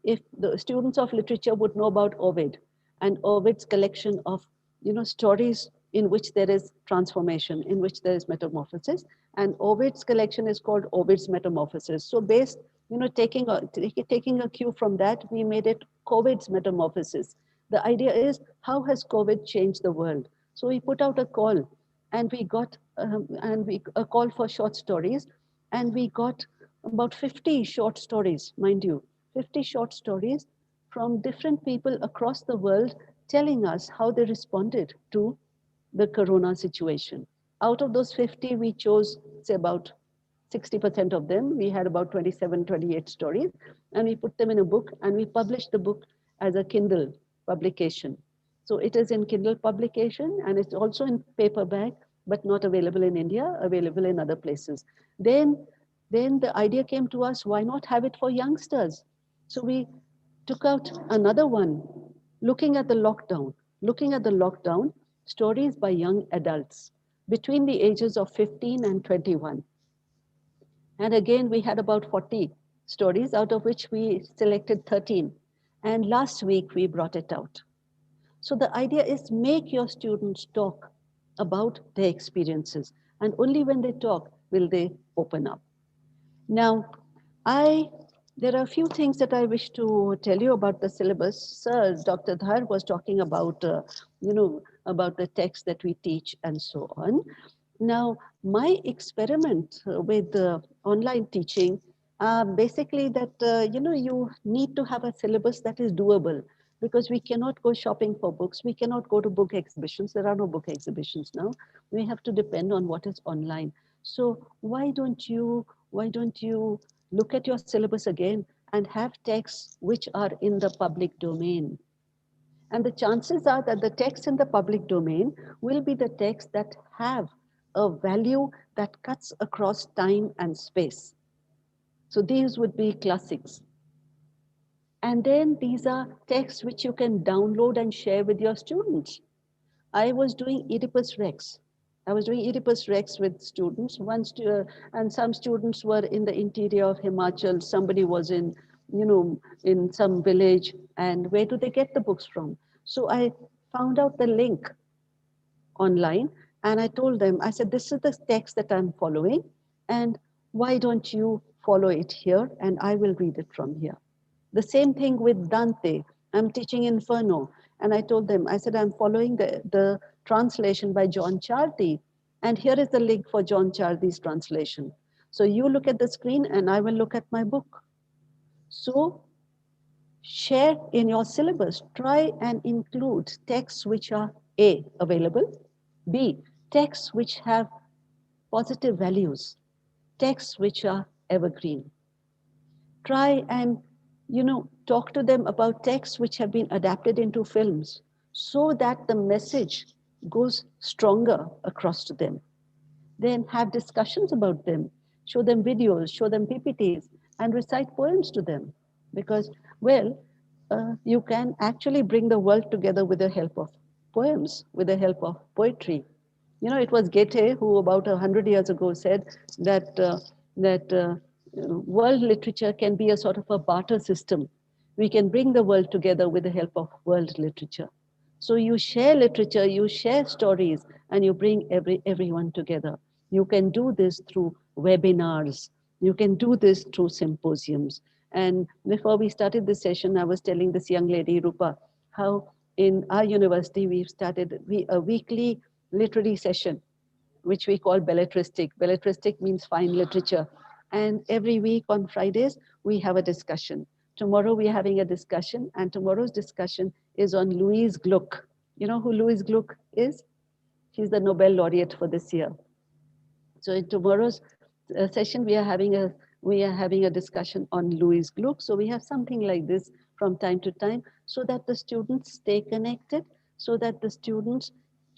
If the students of literature would know about Ovid and Ovid's collection of stories in which there is transformation, in which there is metamorphosis, and Ovid's collection is called Ovid's Metamorphosis. So based, taking a cue from that, we made it COVID's Metamorphosis. The idea is, how has COVID changed the world? So we put out a call, and we got a call for short stories, and we got about 50 short stories, mind you, 50 short stories from different people across the world telling us how they responded to the corona situation. Out of those 50, we chose, say, about 60% of them. We had about 27, 28 stories, and we put them in a book, and we published the book as a Kindle publication. So it is in Kindle publication, and it's also in paperback, but not available in India, available in other places. Then the idea came to us, why not have it for youngsters? So we took out another one, looking at the lockdown, stories by young adults between the ages of 15 and 21. And again, we had about 40 stories, out of which we selected 13. And last week, we brought it out. So the idea is, make your students talk about their experiences. And only when they talk will they open up. Now, there are a few things that I wish to tell you about the syllabus. Sir, Dr. Dhar was talking about the text that we teach and so on. Now, my experiment with online teaching, basically that, you need to have a syllabus that is doable, because we cannot go shopping for books. We cannot go to book exhibitions. There are no book exhibitions now. We have to depend on what is online. So why don't you look at your syllabus again and have texts which are in the public domain? And the chances are that the texts in the public domain will be the texts that have a value that cuts across time and space. So these would be classics. And then these are texts which you can download and share with your students. I was doing Oedipus Rex. I was doing Oedipus Rex with students. And some students were in the interior of Himachal. Somebody was in, in some village. And where do they get the books from? So I found out the link online, and I told them, I said, this is the text that I'm following, and why don't you follow it here, and I will read it from here. The same thing with Dante. I'm teaching Inferno, and I told them, I said, I'm following the translation by John Chardy, and here is the link for John Chardy's translation. So you look at the screen, and I will look at my book. So share in your syllabus, try and include texts which are A, available, B, texts which have positive values, texts which are evergreen. Try and, talk to them about texts which have been adapted into films so that the message goes stronger across to them. Then have discussions about them, show them videos, show them PPTs, and recite poems to them. Because, well, you can actually bring the world together with the help of poems, with the help of poetry. It was Goethe who about 100 years ago said that world literature can be a sort of a barter system. We can bring the world together with the help of world literature. So you share literature, you share stories, and you bring everyone together. You can do this through webinars. You can do this through symposiums. And before we started this session, I was telling this young lady, Rupa, how in our university we've started a weekly literary session, which we call belletristic. Belletristic means fine literature. And every week on Fridays, we have a discussion. Tomorrow we're having a discussion, and tomorrow's discussion is on Louise Gluck. You know who Louise Gluck is? She's the Nobel laureate for this year. So in tomorrow's session, we are having a discussion on Louise Gluck. So we have something like this from time to time, so that the students stay connected, so that the students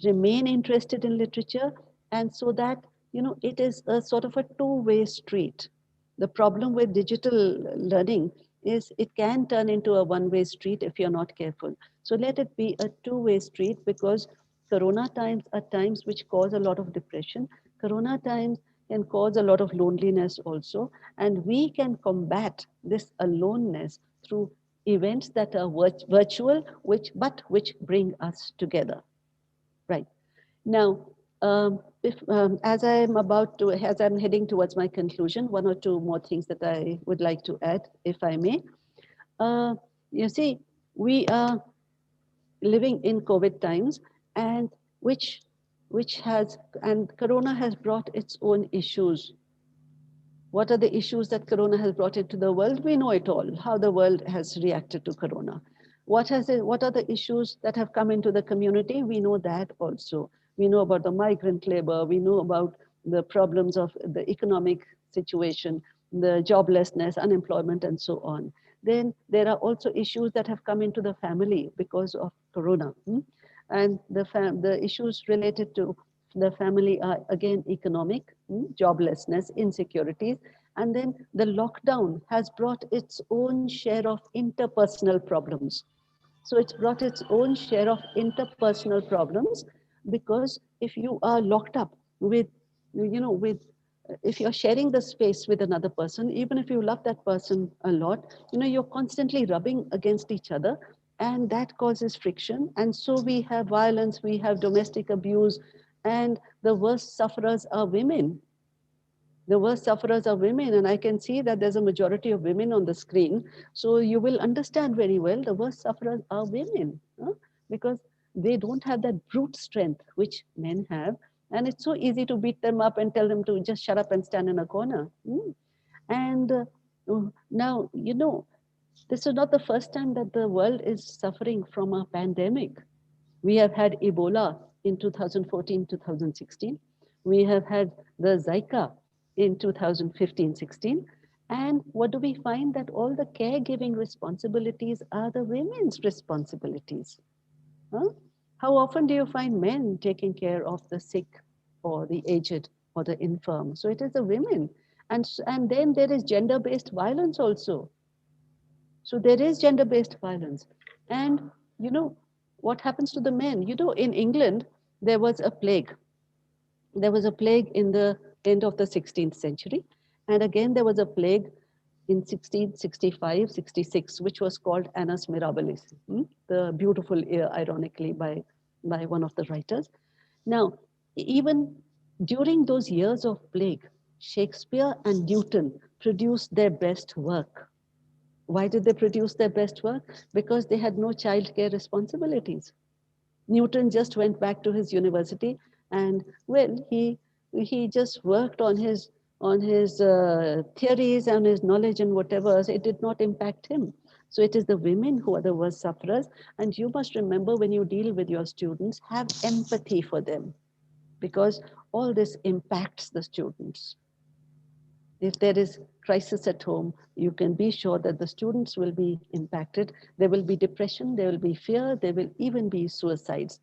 remain interested in literature, and so that it is a sort of a two-way street. The problem with digital learning is it can turn into a one-way street if you're not careful. So let it be a two-way street, because Corona times are times which cause a lot of depression. Corona times can cause a lot of loneliness also. And we can combat this aloneness through events that are virtual, which bring us together. Right. Now, as I'm heading towards my conclusion, one or two more things that I would like to add, if I may. You see, we are living in COVID times, and Corona has brought its own issues. What are the issues that Corona has brought into the world? We know it all, how the world has reacted to Corona. What are the issues that have come into the community? We know that also. We know about the migrant labor. We know about the problems of the economic situation, the joblessness, unemployment, and so on. Then there are also issues that have come into the family because of Corona. And the issues related to the family are again economic, joblessness, insecurities. And then the lockdown has brought its own share of interpersonal problems. So it's brought its own share of interpersonal problems, because if you are locked up with, if you're sharing the space with another person, even if you love that person a lot, you're constantly rubbing against each other, and that causes friction. And so we have violence, we have domestic abuse, and the worst sufferers are women. The worst sufferers are women, and I can see that there's a majority of women on the screen. So you will understand very well the worst sufferers are women, because they don't have that brute strength which men have. And it's so easy to beat them up and tell them to just shut up and stand in a corner. And now, this is not the first time that the world is suffering from a pandemic. We have had Ebola in 2014, 2016. We have had the Zika in 2015, 16. And what do we find? That all the caregiving responsibilities are the women's responsibilities. Huh? How often do you find men taking care of the sick or the aged or the infirm? So it is the women. And then there is gender based violence also. So there is gender based violence. And you know, what happens to the men? You know, in England, there was a plague. There was a plague in the end of the 16th century. And again, there was a plague in 1665, 66, which was called Annus Mirabilis, the beautiful year, ironically, by one of the writers. Now, even during those years of plague, Shakespeare and Newton produced their best work. Why did they produce their best work? Because they had no childcare responsibilities. Newton just went back to his university, and well, he just worked on his theories and his knowledge and whatever. So it did not impact him. So it is the women who are the worst sufferers. And you must remember, when you deal with your students, have empathy for them, because all this impacts the students. If there is crisis at home, you can be sure that the students will be impacted. There will be depression, there will be fear, there will even be suicides.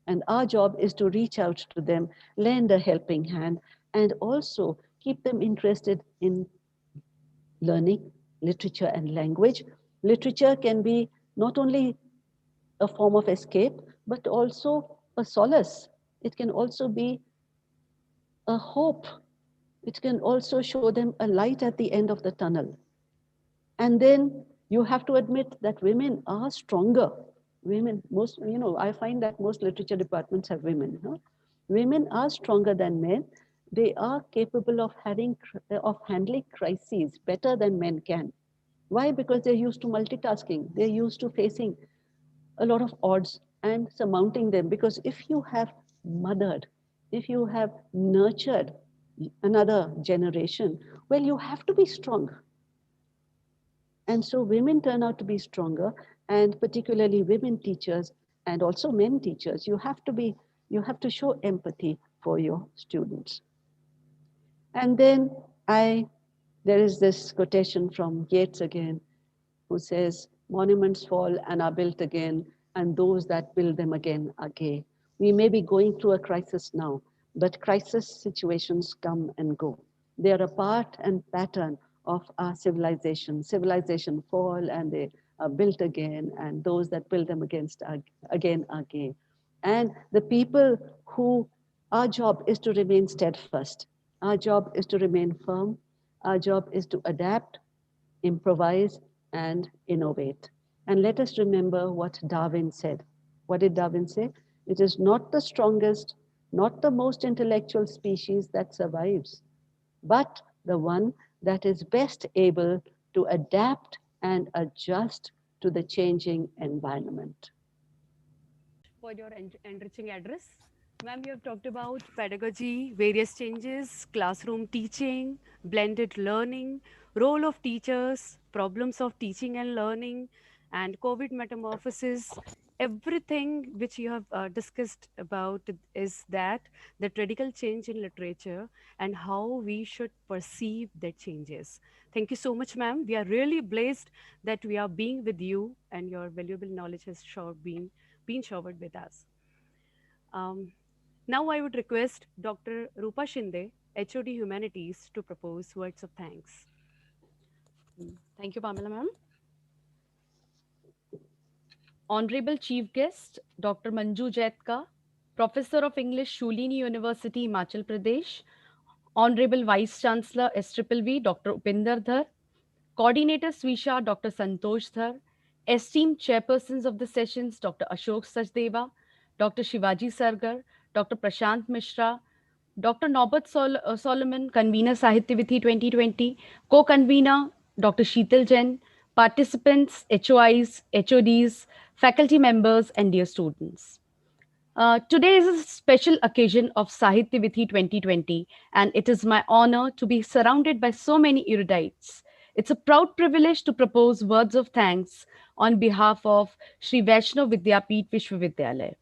And our job is to reach out to them, lend a helping hand, and also keep them interested in learning literature and language. Literature can be not only a form of escape, but also a solace. It can also be a hope. It can also show them a light at the end of the tunnel. And then you have to admit that women are stronger. Women, most, I find that most literature departments have women. Women are stronger than men. They are capable of of handling crises better than men can. Why? Because they're used to multitasking. They're used to facing a lot of odds and surmounting them. Because if you have mothered, if you have nurtured another generation, well, you have to be strong. And so women turn out to be stronger, and particularly women teachers and also men teachers. You have to show empathy for your students. And then there is this quotation from Yeats again, who says, monuments fall and are built again, and those that build them again are gay. We may be going through a crisis now, but crisis situations come and go. They are a part and pattern of our civilization. Civilization fall and they are built again, and those that build them again are gay. And the people who, our job is to remain steadfast. Our job is to remain firm. Our job is to adapt, improvise, and innovate. And let us remember what Darwin said. What did Darwin say? It is not the strongest, not the most intellectual species that survives, but the one that is best able to adapt and adjust to the changing environment. For your enriching address. Ma'am, you have talked about pedagogy, various changes, classroom teaching, blended learning, role of teachers, problems of teaching and learning, and COVID metamorphosis. Everything which you have discussed about is that the radical change in literature and how we should perceive the changes. Thank you so much, ma'am. We are really blessed that we are being with you, and your valuable knowledge has sure been showered with us. Um, Now I would request Dr. Rupa Shinde, HOD Humanities, to propose words of thanks. Thank you, Pamela ma'am. Honorable Chief Guest, Dr. Manju Jaitka, Professor of English, Shulini University, Himachal Pradesh. Honorable Vice Chancellor, SVVV, Dr. Upinder Dhar. Coordinator, Swisha, Dr. Santosh Dhar. Esteemed chairpersons of the sessions, Dr. Ashok Sachdeva, Dr. Shivaji Sargar, Dr. Prashant Mishra, Dr. Norbert Solomon, convener Sahityavithi 2020, co-convener Dr. Sheetal Jain, participants, HOIs, HODs, faculty members, and dear students. Today is a special occasion of Sahityavithi 2020, and it is my honor to be surrounded by so many erudites. It's a proud privilege to propose words of thanks on behalf of Sri Vaishnav Vidyapeeth Vishwavidyalaya.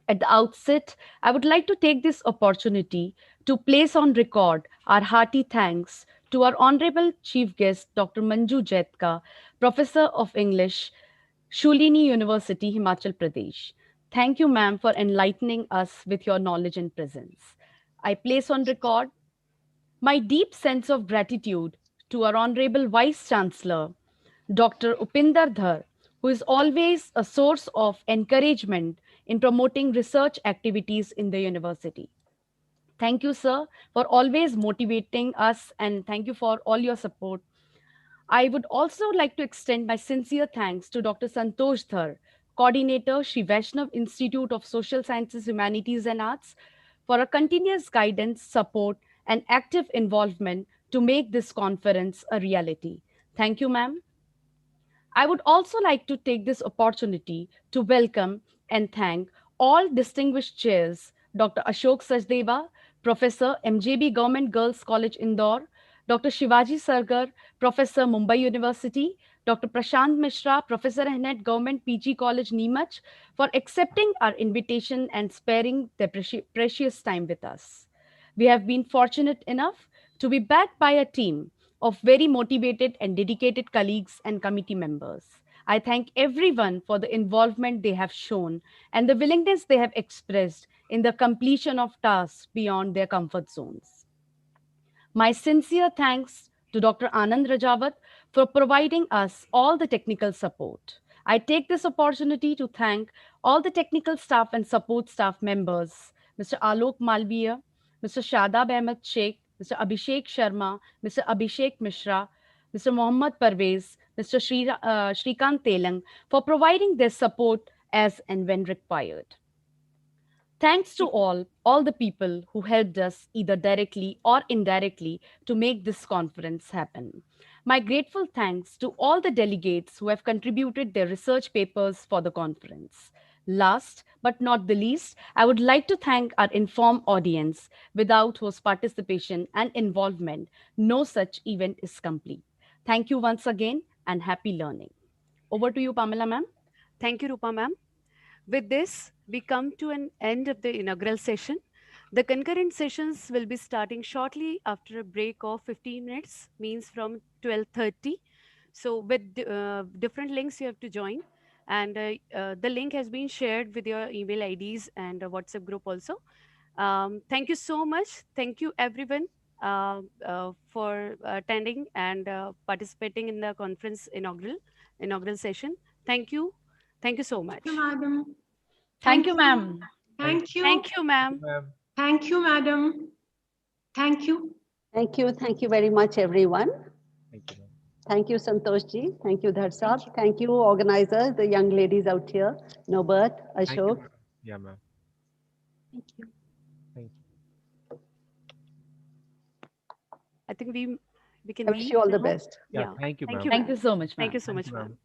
At the outset, I would like to take this opportunity to place on record our hearty thanks to our Honorable Chief Guest, Dr. Manju Jaitka, Professor of English, Shulini University, Himachal Pradesh. Thank you, ma'am, for enlightening us with your knowledge and presence. I place on record my deep sense of gratitude to our Honorable Vice Chancellor, Dr. Upinder Dhar, who is always a source of encouragement in promoting research activities in the university. Thank you, sir, for always motivating us, and thank you for all your support. I would also like to extend my sincere thanks to Dr. Santosh Dhar, coordinator, Sri Vaishnav Institute of Social Sciences, Humanities and Arts, for a continuous guidance, support, and active involvement to make this conference a reality. Thank you, ma'am. I would also like to take this opportunity to welcome and thank all distinguished chairs, Dr. Ashok Sachdeva, Professor, MJB Government Girls College, Indore, Dr. Shivaji Sargar, Professor, Mumbai University, Dr. Prashant Mishra, Professor and Head Government PG College, Neemuch, for accepting our invitation and sparing their precious time with us. We have been fortunate enough to be backed by a team of very motivated and dedicated colleagues and committee members. I thank everyone for the involvement they have shown and the willingness they have expressed in the completion of tasks beyond their comfort zones. My sincere thanks to Dr. Anand Rajawat for providing us all the technical support. I take this opportunity to thank all the technical staff and support staff members, Mr. Alok Malviya, Mr. Shadab Ahmed Sheikh, Mr. Abhishek Sharma, Mr. Abhishek Mishra, Mr. Mohammad Parvez, Mr. Shrikant Telang for providing their support as and when required. Thanks to all the people who helped us either directly or indirectly to make this conference happen. My grateful thanks to all the delegates who have contributed their research papers for the conference. Last but not the least, I would like to thank our informed audience, without whose participation and involvement, no such event is complete. Thank you once again and happy learning. Over to you, Pamela ma'am. Thank you, Rupa ma'am. With this, we come to an end of the inaugural session. The concurrent sessions will be starting shortly after a break of 15 minutes, means from 12:30. So with different links you have to join. And the link has been shared with your email IDs and a WhatsApp group also. Thank you so much. Thank you everyone for attending and participating in the conference inaugural session. Thank you. Thank you so much. Thank you, madam. Thank you, ma'am. Thank you. Thank you, ma'am. Ma'am. Thank you, madam. Thank you. Thank you. Thank you very much, everyone. Thank you, ma'am. Thank you, Santoshji. Thank you, Dharsab. Thank you, organizers, the young ladies out here, Nobert, Thank you, Ashok. ma'am. Yeah, ma'am. Thank you. Thank you. I think we can I wish you all the now. best. Yeah, thank you, Thank ma'am. you, Thank you ma'am. so much, ma'am. Thank you so Thank much, you, ma'am. ma'am.